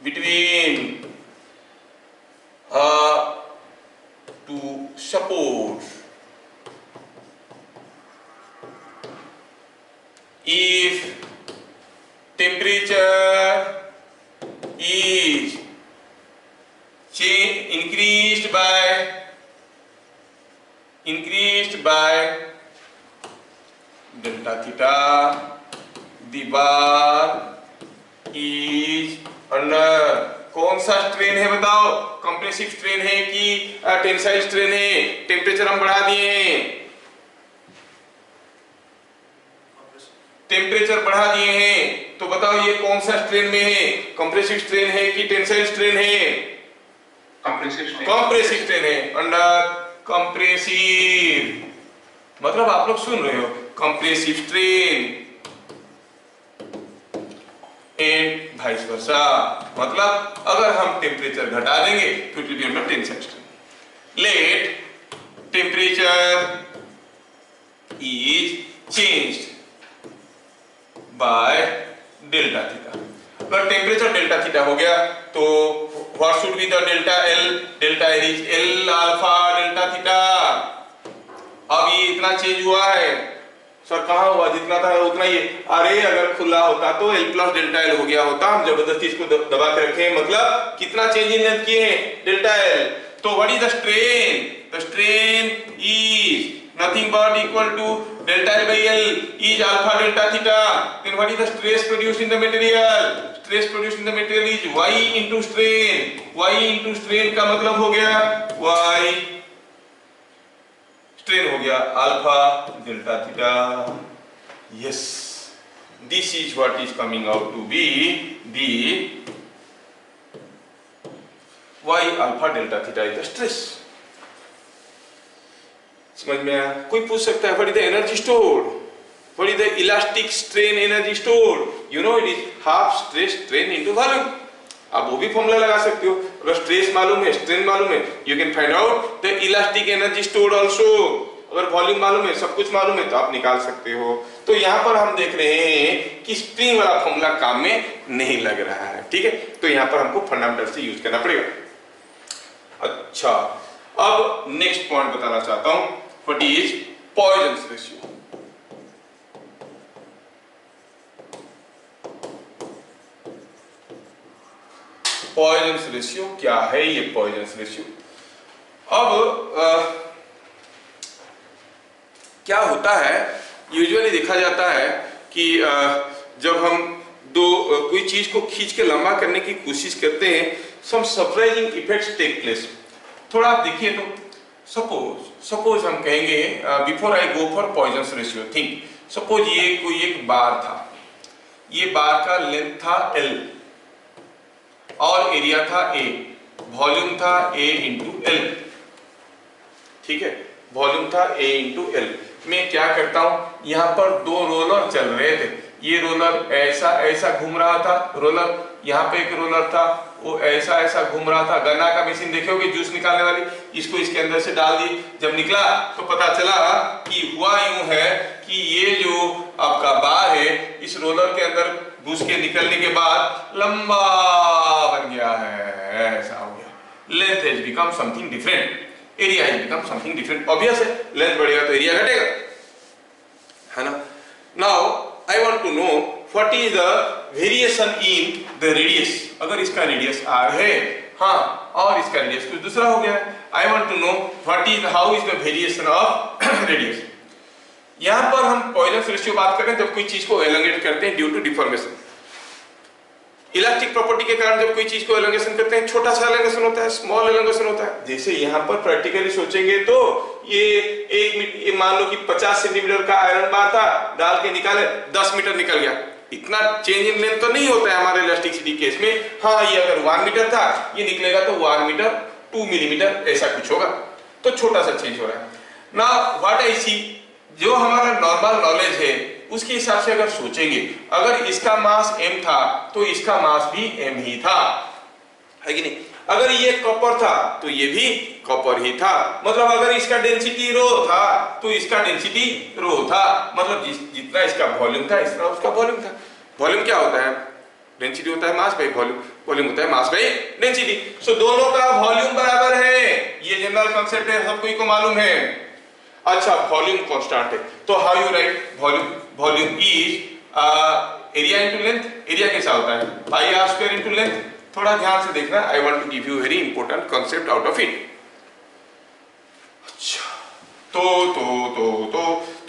between two supports. If temperature is increased by delta theta, the bar is under कौन सा स्ट्रेन है बताओ? Compressive strain है कि टेंसाइल स्ट्रेन है? टेम्परेचर हम बढ़ा दिए हैं, टेम्परेचर बढ़ा दिए हैं, तो बताओ ये कौन सा स्ट्रेन में है? कंप्रेसिव स्ट्रेन है कि टेंसाइल स्ट्रेन है? कंप्रेसिव स्ट्रेन है, अंडर कंप्रेसिव, मतलब आप लोग सुन रहे हो, compressive strain and vice versa, मतलब अगर हम टेम्परेचर घटा देंगे तो it will be under tensile strain. Let temperature is changed by delta theta. अगर टेम्परेचर डेल्टा थीटा हो गया तो what should be the delta L? Delta L is L alpha delta theta. अब ये इतना चेंज हुआ है सर, कहाँ हुआ? जितना था उतना ही। अरे अगर खुला होता तो L प्लस डेल्टा L हो गया होता, हम जबरदस्ती इसको दबा के रखे, मतलब कितना चेंज इन लेंथ किए हैं? Delta L। तो what is the strain? The strain is nothing but equal to delta L by L is alpha delta theta. Then what is the stress produced in the material? Stress produced in the material is Y into strain. Y into strain का मतलब हो गया Y strain हो गया alpha delta theta. Yes, this is what is coming out to be the Y alpha delta theta is the stress. समझ में आया? कोई पूछ सकता है what is the energy stored? What is the elastic strain energy stored? You know it is half stress strain into volume. आप वो भी फॉर्मूला लगा सकते हो, अगर स्ट्रेस मालूम है स्ट्रेन मालूम है, you can find out the elastic energy stored also. अगर वॉल्यूम मालूम है, सब कुछ मालूम है, तो आप निकाल सकते हो। तो यहाँ पर हम देख रहे हैं कि स्प्रिंग वाला फॉर्मूला काम में नहीं लग रहा है, ठीक है? तो यहाँ पर हमको फंडामेंटल से यूज करना पड़ेगा। अच्छा, अब नेक्स्ट पॉइंट बताना चाहता हूं, what is Poisson's ratio. Poisson's ratio क्या है? ये पॉइजन्स रेशियो, अब क्या होता है, यूजुअली देखा जाता है कि जब हम कोई चीज को खींच के लंबा करने की कोशिश करते हैं, some surprising effects take place. थोड़ा आप देखिए तो सपोज हम कहेंगे, before I go for Poisson's ratio, think suppose ये कोई एक बार था, ये बार का लेंथ था L और एरिया था A, वॉल्यूम था A इंटू L, ठीक है? वॉल्यूम था A इंटू L। मैं क्या करता हूं, यहां पर दो रोलर चल रहे थे, ये रोलर ऐसा ऐसा घूम रहा था, रोलर यहाँ पे एक रोलर था, वो ऐसा ऐसा घूम रहा था। गन्ना का मशीन देखोगे जूस निकालने वाली, इसको इसके अंदर से डाल दी, जब निकला तो पता चला कि हुआ यूं है कि ये जो आपका बार है, इस रोलर के अंदर घुस के निकलने के बाद लंबा बन गया है, ऐसा हो गया। Length has become something different, area has become something different. Obvious है, लेंथ बढ़ेगा तो एरिया घटेगा, है ना? Now I want to know what is the variation in the radius। अगर इसका रेडियस r है, हाँ, और इसका रेडियस कुछ दूसरा हो गया है, I want to know how is the variation of radius। यहाँ पर हम पॉइजन्स रेशियो बात कर रहे हैं जब कोई चीज को एलोंगेट करते हैं due to deformation. Elastic property के कारण जब कोई चीज को एलोंगेशन करते हैं, छोटा सा एलोंगेशन होता है, स्मॉल एलोंगेशन होता है। जैसे यहाँ पर प्रैक्टिकली सोचेंगे तो ये मान लो कि 50 सेंटीमीटर का आयरन बार था, डाल के निकाले 10 मीटर निकल गया। इतना चेंज इन लेंथ तो नहीं होता है हमारे इलास्टिसिटी केस में। हाँ, ये अगर 1 मीटर था, ये निकलेगा तो 1 मीटर 2 मिलीमीटर ऐसा कुछ होगा, तो छोटा सा चेंज हो रहा है ना। व्हाट आई सी, जो हमारा नॉर्मल नॉलेज है उसके हिसाब से अगर सोचेंगे, अगर इसका मास m था तो इसका मास भी m ही था, है कि नहीं। अगर ये कॉपर था तो ये भी कॉपर ही था, मतलब अगर इसका डेंसिटी रो था तो इसका डेंसिटी रो था, मतलब जितना इसका वॉल्यूम था इतना उसका वॉल्यूम था। वॉल्यूम क्या होता है? डेंसिटी होता है मास बाई वॉल्यूम, वॉल्यूम होता है मास बाई डेंसिटी। सो दोनों का वॉल्यूम बराबर है, ये जनरल कांसेप्ट है, सब कोई को मालूम है। अच्छा, वॉल्यूम कांस्टेंट है तो how you write volume? Volume is area into length. Area कैसा होता है? Pi are square into length. थोड़ा ध्यान से देखना, I want to give you very important concept out of it. अच्छा, तो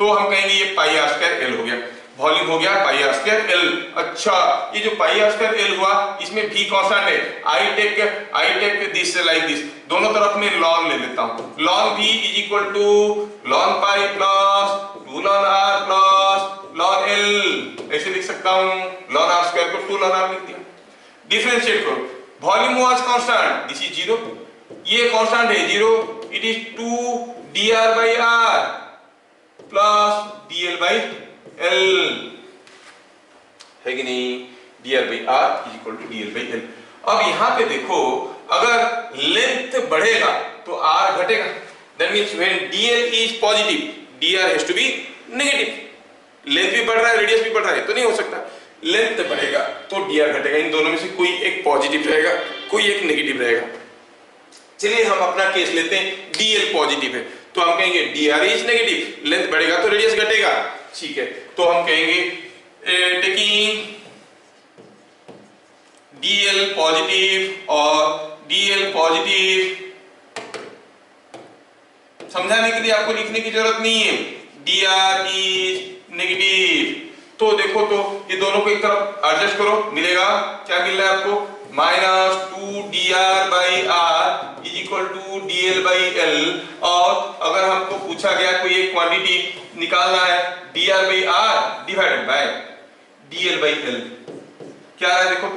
हम कहेंगे ये पाई आर स्क्वायर एल हो गया, वॉल्यूम हो गया पाई आर स्क्वायर एल। अच्छा, ये जो पाई आर स्क्वायर एल हुआ इसमें भी कांस्टेंट है। I take this like this, दोनों तरफ में लॉन ले लेता हूं। Ln v is equal to ln pi plus 2 ln R plus ln L, ऐसे लिख सकता हूं। लॉन आर स्क्वायर को 2 लॉन आर लिख दिया। डिफरेंशिएट करो, volume was constant, this is 0, ये कांस्टेंट है 0, it is 2 dr by r plus dl by l, है कि नहीं। dr by r is equal to dl by l। अब यहां पे देखो, अगर लेंथ बढ़ेगा तो r घटेगा, that means when dl is positive dr has to be negative. Length भी बढ़ रहा है, रेडियस भी बढ़ रहा है, तो नहीं हो सकता। लेंथ बढ़ेगा तो dr घटेगा, इन दोनों में से कोई एक पॉजिटिव रहेगा, कोई एक नेगेटिव रहेगा। चलिए हम अपना केस लेते हैं, dl पॉजिटिव है तो हम कहेंगे dr इज नेगेटिव, लेंथ बढ़ेगा तो रेडियस घटेगा, ठीक है। तो हम कहेंगे टेकिंग dl पॉजिटिव और dl पॉजिटिव, समझाने के लिए आपको लिखने की जरूरत नहीं है। dr इज नेगेटिव, तो देखो तो ये दोनों को एक तरफ एडजस्ट करो, मिलेगा क्या मिल रहा है आपको? Minus 2 dr by r is equal to dl by l। और अगर हमको पूछा गया कोई एक क्वांटिटी निकालना है, dr by r divided by dl by l, क्या आ रहा है देखो,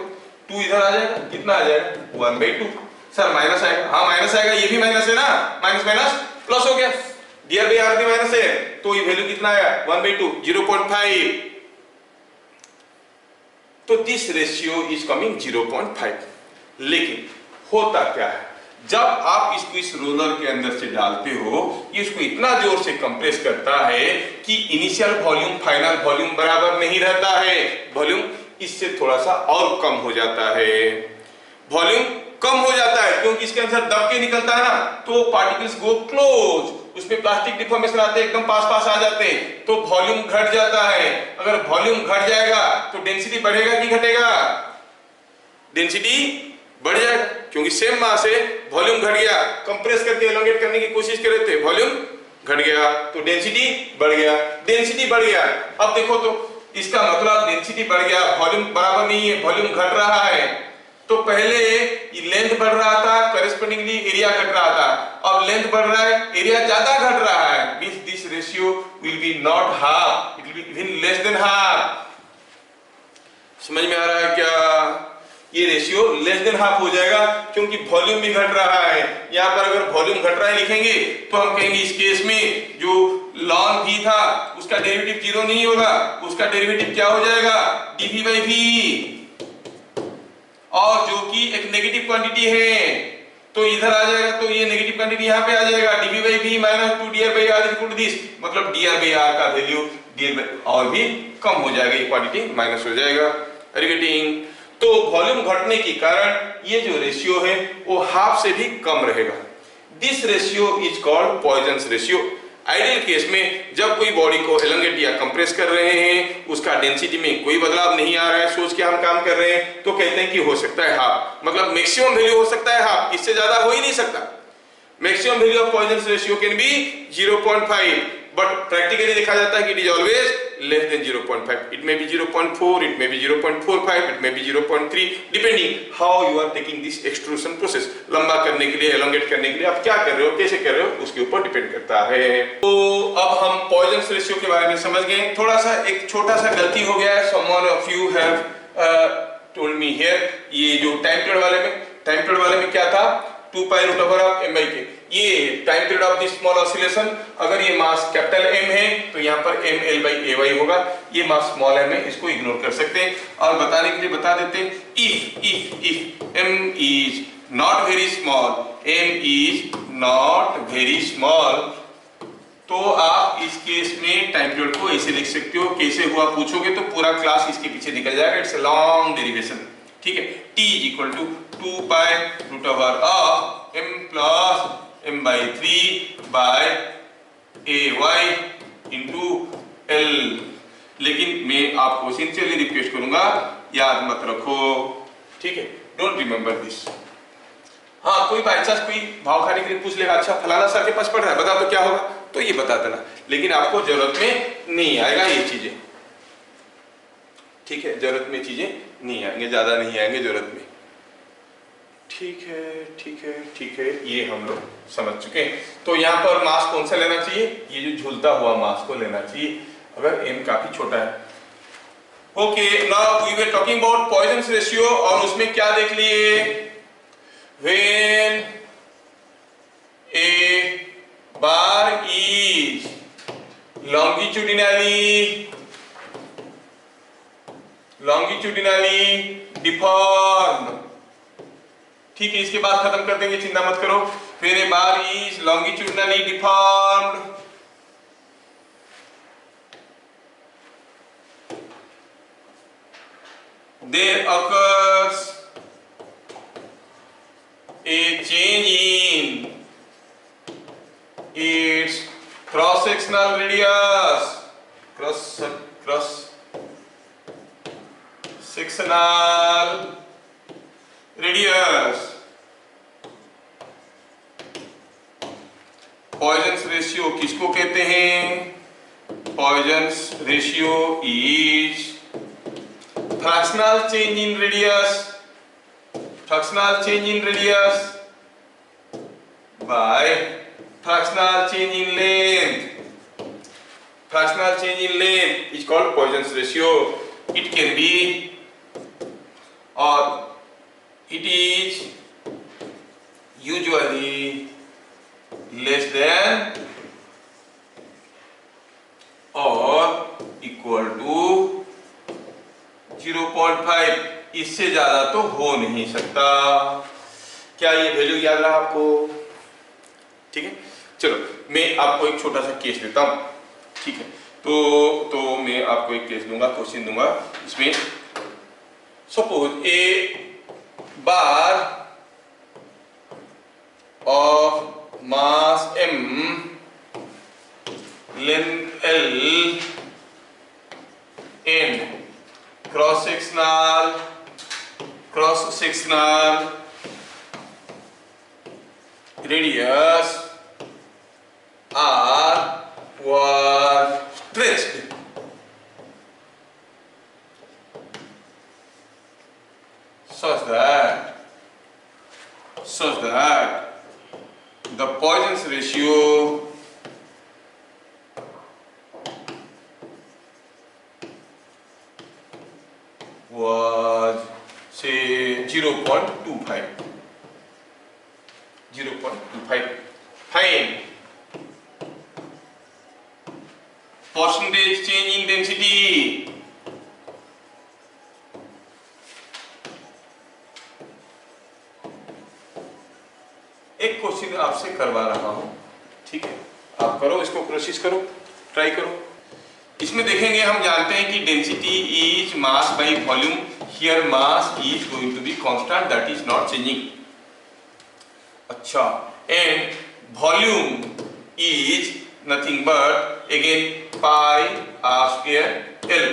2 इधर आ जाएगा, कितना आ जाएगा? 1/2। सर माइनस आएगा, हाँ माइनस आएगा, ये भी माइनस है ना, माइनस माइनस प्लस हो गया। dr बाई r भी माइनस है तो ये वैल्यू कितना आया? 1/2, 0.5। तो दिस रेशियो इज कमिंग 0.5। लेकिन होता क्या है, जब आप इसको इस रोलर के अंदर से डालते हो, ये इसको इतना जोर से कंप्रेस करता है कि इनिशियल वॉल्यूम फाइनल वॉल्यूम बराबर नहीं रहता है, वॉल्यूम इससे थोड़ा सा और कम हो जाता है। वॉल्यूम कम हो जाता है क्योंकि इसके अंदर दब के निकलता है ना, तो पार्टिकल्स गो क्लोज, उसमें प्लास्टिक डिफॉर्मेशन आते हैं, एकदम पास पास आ जाते हैं, तो वॉल्यूम घट जाता है। अगर वॉल्यूम घट जाएगा तो डेंसिटी बढ़ेगा कि घटेगा? डेंसिटी बढ़ जाएगा, क्योंकि सेम मास है, वॉल्यूम घट गया, कंप्रेस करके एलोंगेट करने की कोशिश कर रहे थे, वॉल्यूम घट गया तो डेंसिटी बढ़ गया। डेंसिटी बढ़ गया, अब देखो तो इसका मतलब डेंसिटी बढ़ गया, वॉल्यूम बराबर नहीं है, वॉल्यूम घट रहा है। तो पहले लेंथ बढ़ रहा था, करेस्पॉन्डिंगली एरिया घट रहा था, अब लेंथ बढ़ रहा है, एरिया ज्यादा घट रहा है, means this ratio will be not half, it will be even less than half. समझ में आ रहा है क्या? ये रेशियो लेस देन हाफ हो जाएगा क्योंकि वॉल्यूम भी घट रहा है। यहाँ पर अगर वॉल्यूम घट रहा है लिखेंगे तो हम कहेंगे इस केस में जो ln v था उसका डेरिवेटिव 0 नहीं होगा, उसका डेरिवेटिव क्या हो जाएगा? dv by v, और जो कि एक नेगेटिव क्वांटिटी है तो इधर आ जाएगा, तो ये नेगेटिव क्वांटिटी यहाँ पे आ जाएगा, dv by v minus 2 dr by r equal to this, मतलब dr by r का वैल्यू dr और भी कम हो जाएगा, ये क्वांटिटी माइनस हो जाएगा। गेटिंग? तो वॉल्यूम घटने के कारण ये जो रेशियो है वो हाफ से भी कम रहेगा। This ratio is called Poisson's ratio. Ideal case में जब कोई बॉडी को एलोंगेट या कंप्रेस कर रहे हैं, उसका डेंसिटी में कोई बदलाव नहीं आ रहा है, सोच के हम काम कर रहे हैं, तो कहते हैं कि हो सकता है हाफ, मतलब मैक्सिमम वैल्यू हो सकता है हाफ, इससे ज्यादा हो ही नहीं सकता। Maximum value of Poisson's ratio can be 0.5, but practically देखा जाता है कि it is always less than 0.5. It may be 0.4, it may be 0.45, it may be 0.3, depending how you are taking this extrusion process. लंबा करने के लिए, elongate करने के लिए आप क्या कर रहे हो, कैसे कर रहे हो, उसके ऊपर डिपेंड करता है. तो अब हम पॉइजन्स रेशियो के बारे में समझ गए. थोड़ा सा एक छोटा सा गलती हो गया है. Someone of you have told me here, ये जो टाइम पीरियड वाले में क्या था, 2 pi root over of m by k. ये time period of this small oscillation. अगर ये मास कैपिटल M है तो यहाँ पर ml by ay होगा. ये मास स्मॉल m है, इसको इग्नोर कर सकते हैं. और बताने के लिए बता देते हैं, if m is not very small, तो आप इस केस में टाइम पीरियड को ऐसे लिख सकते हो. कैसे हुआ पूछोगे तो पूरा क्लास इसके पीछे निकल जाएगा. It's a long derivation. ठीक है. t is equal to 2 pi root over of m plus m by 3 by ay into l. लेकिन मैं आपको सिंसियरली रिक्वेस्ट करूंगा, याद मत रखो. ठीक है, डोंट रिमेंबर दिस. हाँ, कोई बाई चांस कोई भाव खाने के लिए पूछ लेगा, अच्छा फलाना सर के पास पढ़ रहा है, बता तो क्या होगा, तो ये बता देना. लेकिन आपको जरूरत में नहीं आएगा ये चीजें. ठीक है, जरूरत में चीजें नहीं आएंगे, ज्यादा नहीं आएंगे जरूरत में. ठीक है ठीक है ठीक है, ये हम लोग समझ चुके हैं. तो यहाँ पर मास कौन सा लेना चाहिए, ये जो झूलता हुआ मास को लेना चाहिए अगर m काफी छोटा है. Okay, now we were talking about Poisson's ratio. और उसमें क्या देख लिए, when a bar is longitudinally deformed. ठीक है, इसके बाद खत्म कर देंगे, चिंता मत करो. When a bar is longitudinally deformed, there occurs a change in its cross-sectional radius. Cross-sectional radius. Poisson's ratio किसको कहते हैं, Poisson's ratio is fractional change in radius by fractional change in length. Fractional change in length is called Poisson's ratio. It can be, or it is usually less than or equal to 0.5. इससे ज्यादा तो हो नहीं सकता. क्या ये value याद रहा आपको? ठीक है, चलो मैं आपको एक छोटा सा केस देता हूं. ठीक है, तो मैं आपको एक केस दूंगा, क्वेश्चन दूंगा. इसमें suppose A bar of mass m, length l and cross-sectional radius was stretched such that the Poisson's ratio was say 0.25. Fine. Percentage change in density. एक क्वेश्चन आपसे करवा रहा हूं. ठीक है, आप करो, इसको कोशिश करो, ट्राई करो. इसमें देखेंगे, हम जानते हैं कि density is mass by volume. Here mass is going to be constant, that is not changing. अच्छा, and volume is nothing but again pi are square l.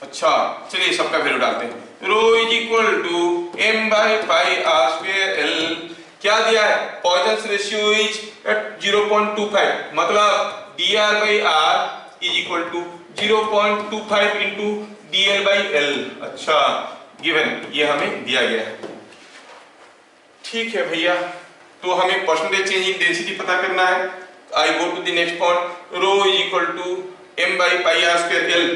अच्छा, चलिए सबका वैल्यू डालते हैं. Rho is equal to m by pi are square l. क्या दिया है, poisons ratio is eight 0.25, मतलब dr/r is equal to 0.25 into dl/l। अच्छा, गिवन ये हमें दिया गया है। ठीक है भैया, तो हमें परसेंटेज चेंज इन डेंसिटी पता करना है। I go to the next point. Rho is equal to m/πr²l।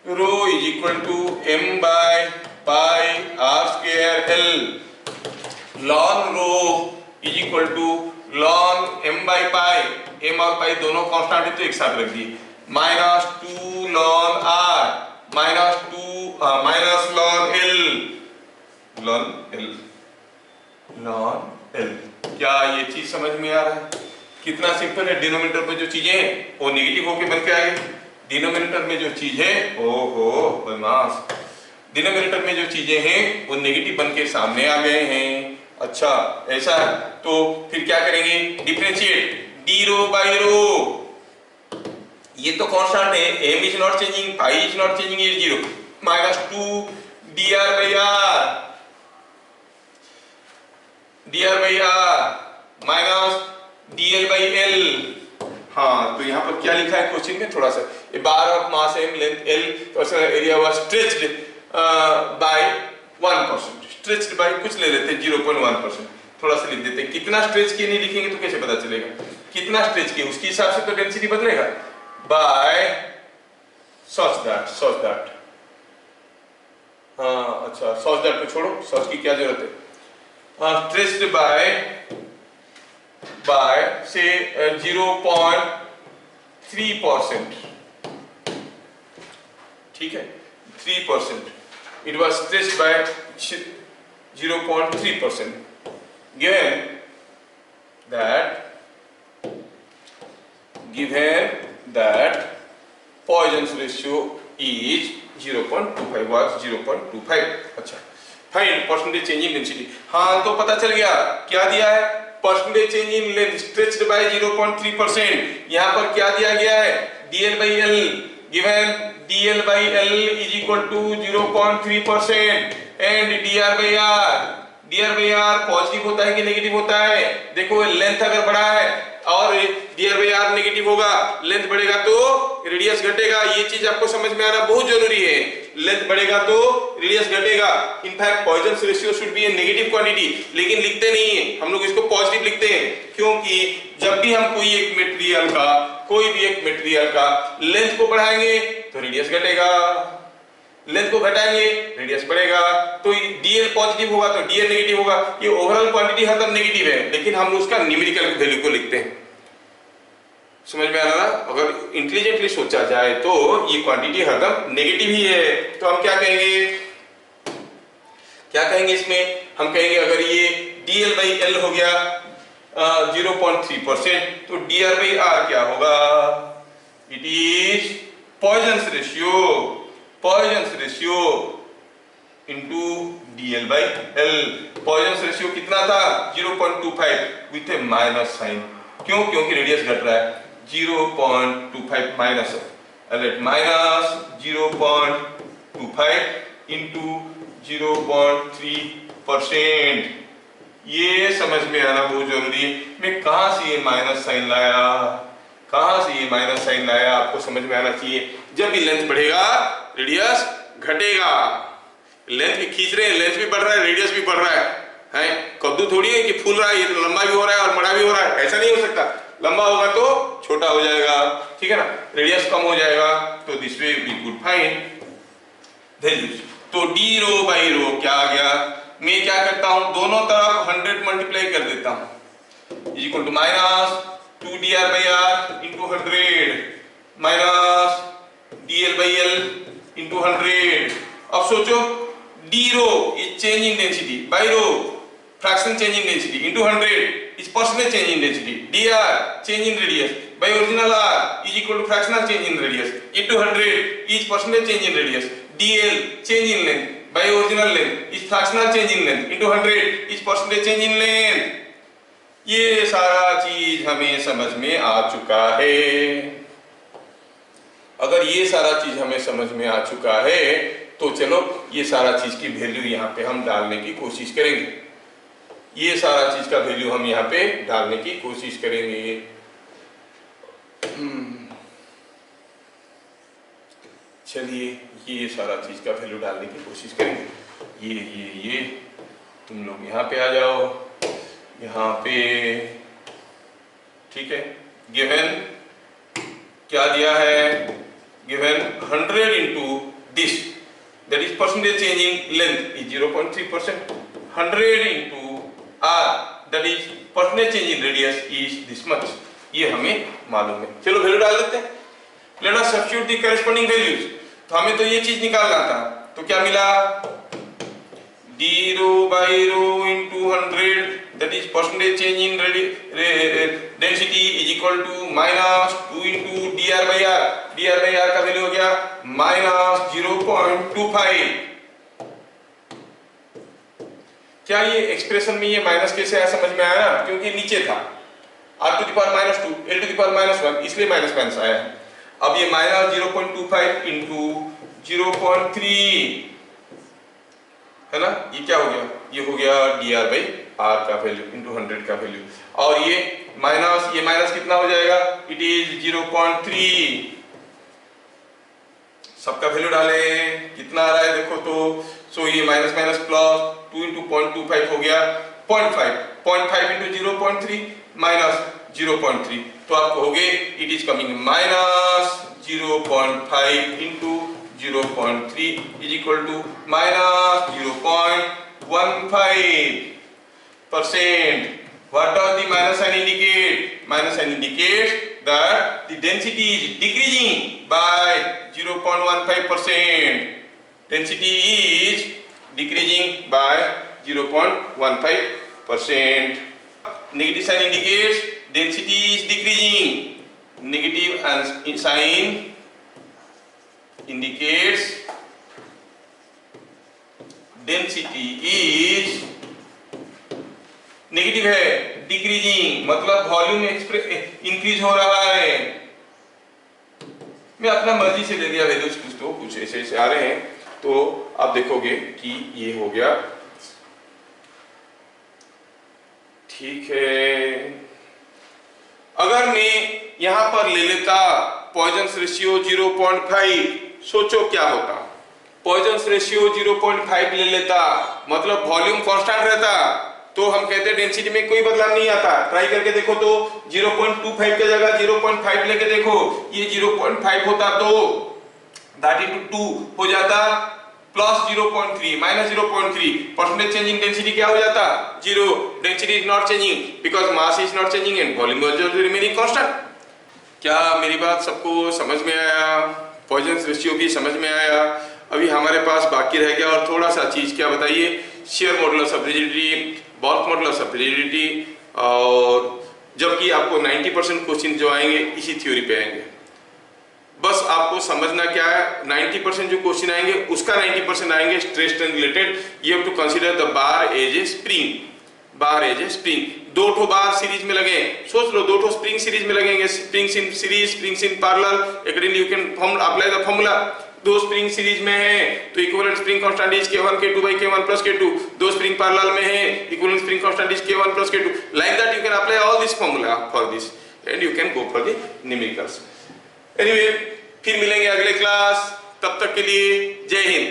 Rho is equal to m/πr²l। ln rho is equal to ln m/π। m और पाई दोनों कांस्टेंट है तो एक साथ रख दिए, minus 2 ln r minus ln l। ln l क्या ये चीज समझ में आ रहा है? कितना सिंपल है। डिनोमिनेटर में जो चीजें हैं वो नेगेटिव होके बन के आ गए। डिनोमिनेटर में जो चीज है, ओहो बदमाश, डिनोमिनेटर में जो चीजें हैं वो नेगेटिव बन के सामने आ गए हैं। अच्छा ऐसा है, तो फिर क्या करेंगे? Differentiate d rho by rho. ये तो कांस्टेंट है, m is not changing, pi is not changing, ये 0 माइनस 2 dr/r माइनस dl/l। हाँ, तो यहाँ पर क्या लिखा है क्वेश्चन में? थोड़ा सा ये bar of mass m length l तो area was stretched by 1%। Stretched by कुछ ले लेते हैं 0.1%, थोड़ा सा लिख देते हैं। कितना स्ट्रेच किए नहीं लिखेंगे तो कैसे पता चलेगा कितना स्ट्रेच किए? उसके हिसाब से तो डेंसिटी बदलेगा। बाय सच दैट हाँ अच्छा, सच दैट को छोड़ो, सच की क्या जरूरत है। स्ट्रेच्ड बाय से 0.3%। ठीक है, 3%। It was stretched by 0.3%। given that Poisson's ratio is 0.25 was 0.25। अच्छा, find percentage change in density. हाँ, तो पता चल गया क्या दिया है? Percentage change in length stretched by 0.3%। यहाँ पर क्या दिया गया है? dl/l। given dl/l is equal to 0.3% and dr/r positive होता है कि नेगेटिव होता है? देखो लेंथ अगर बढ़ा है और dr/r नेगेटिव होगा, लेंथ बढ़ेगा तो रेडियस घटेगा। ये चीज आपको समझ में आना बहुत जरूरी है। लेंथ बढ़ेगा तो रेडियस घटेगा। In fact Poisson's ratio should be a negative quantity, लेकिन लिखते नहीं है हम लोग, इसको पॉजिटिव लिखते हैं। क्योंकि जब भी हम कोई एक मटेरियल का लेंथ को बढ़ाएंगे तो रेडियस घटेगा, लेंथ को घटाएंगे रेडियस बढ़ेगा। तो dl पॉजिटिव होगा तो dl नेगेटिव होगा। ये ओवरऑल क्वांटिटी हरदम नेगेटिव है, लेकिन हम उसका न्यूमेरिकल वैल्यू को लिखते हैं। समझ में आ रहा? अगर इंटेलिजेंटली सोचा जाए तो ये क्वांटिटी हरदम नेगेटिव ही है। तो हम क्या कहेंगे इसमें? हम कहेंगे अगर ये dl/l हो गया 0.3% तो dr/r क्या होगा? It is Poisson's ratio into dl/l। Poisson's ratio कितना था? 0.25 विथ ए माइनस साइन। क्यों? क्योंकि रेडियस घट रहा है। 0.25 माइनस 0.25 इंटू 0.3%। ये समझ में आना बहुत जरूरी है। मैं कहां से ये माइनस साइन लाया, आपको समझ में आना चाहिए। जब भी लेंथ बढ़ेगा रेडियस घटेगा। लेंथ भी खींच रहे हैं, लेंथ भी बढ़ रहा है, रेडियस भी बढ़ रहा है। कद्दू थोड़ी है कि फूल रहा है, ये तो लंबा भी हो रहा है और बड़ा भी हो रहा है। ऐसा नहीं हो सकता। लंबा होगा तो छोटा हो जाएगा, ठीक है ना, रेडियस कम हो जाएगा। तो this way we could find values. तो d रो बाई रो क्या आ गया? मैं क्या करता हूं, दोनों तरफ 100 मल्टीप्लाई कर देता हूं, is equal to minus 2 dr/r into 100 minus dl/l into 100। अब सोचो, d rho is change in density by rho fraction change in density into 100 is percentage change in density, dr change in radius by original r is equal to fractional change in radius into 100 is percentage change in radius, dl change in length by original length is fractional change in length into 100 is percentage change in length। ये सारा चीज हमें समझ में आ चुका है। अगर ये सारा चीज हमें समझ में आ चुका है तो चलो ये सारा चीज की वैल्यू यहाँ पे हम डालने की कोशिश करेंगे। ये सारा चीज का वैल्यू हम यहाँ पे डालने की कोशिश करेंगे। चलिए ये सारा चीज का वैल्यू डालने की कोशिश करेंगे। ये तुम लोग यहाँ पे आ जाओ, यहाँ पे ठीक है। गिवन क्या दिया है, given 100 into this, that is percentage change in length is 0.3%, 100 into r, that is percentage change in radius is this much, ये हमें मालूम है। चलो वैल्यू डाल देते हैं। Let us substitute the corresponding values। तो हमें तो ये चीज निकालना था, तो क्या मिला, d rho by rho into 100, that is percentage change in density is equal to minus 2 into dr by r। dr by r का वैल्यू हो गया minus 0.25। क्या ये एक्सप्रेशन में ये माइनस कैसे आया समझ में आया, क्योंकि नीचे था r to the power minus 2 l to the power minus 1, इसलिए माइनस माइनस आया है। अब ये माइनस 0.25 into 0.3 है ना, ये क्या हो गया, ये हो गया dr by r का वैल्यू into 100 का वैल्यू। और ये माइनस कितना हो जाएगा, इट इज 0.3। सबका वैल्यू डाले, कितना आ रहा है देखो तो, सो ये माइनस माइनस प्लस 2 into 0.25 हो गया 0.5 into 0.3 माइनस 0.3, तो आप कहोगे इट is coming minus 0.5 into 0.3 is equal to minus 0.15%. What does the minus sign indicate? Minus sign indicates that the density is decreasing by 0.15%. Density is decreasing by 0.15%. Negative sign indicates density is decreasing. Negative sign indicates density is negative है, decreasing मतलब volume increase हो रहा है। मैं अपना मर्जी से ले लिया वैल्यूज, कुछ ऐसे ऐसे आ रहे हैं, तो आप देखोगे कि ये हो गया ठीक है। अगर मैं यहां पर ले लेता पॉइजन्स रेशियो 0.5, सोचो क्या होता, पॉइजन्स रेशियो 0.5 ले लेता मतलब वॉल्यूम कांस्टेंट रहता, तो हम कहते हैं डेंसिटी में कोई बदलाव नहीं आता। ट्राई करके देखो तो 0.25 की जगह 0.5 लेके देखो, ये 0.5 होता तो that into 2 हो जाता plus 0.3 minus 0.3, percentage change in density क्या हो जाता, 0। Density is not changing because mass is not changing and volume is remaining constant. क्या मेरी बात सबको समझ में आया, पॉइजन्स रेशियो भी समझ में आया। अभी हमारे पास बाकी रह गया और थोड़ा सा चीज, क्या बताइए, share modulus of rigidity, bulk modulus of rigidity, और जबकि आपको 90% क्वेश्चन जो आएंगे इसी थ्योरी पे आएंगे। बस आपको समझना क्या है, 90% जो क्वेश्चन आएंगे उसका 90% आएंगे stress strain related. You have to consider the bar as a spring, bar as a spring. 2 ठो बार सीरीज में लगे, सोच लो 2 ठो स्प्रिंग सीरीज में लगेंगे, springs in series, springs in parallel, accordingly you can apply the formula. 2 spring series में है तो equivalent spring constant is K1 K2 by K1 plus K2। 2 spring parallel में है, equivalent spring constant is K1 plus K2। Like that you can apply all this formula for this and you can go for the numericals. Anyway, फिर मिलेंगे अगले class, तब तक के लिए जय हिंद।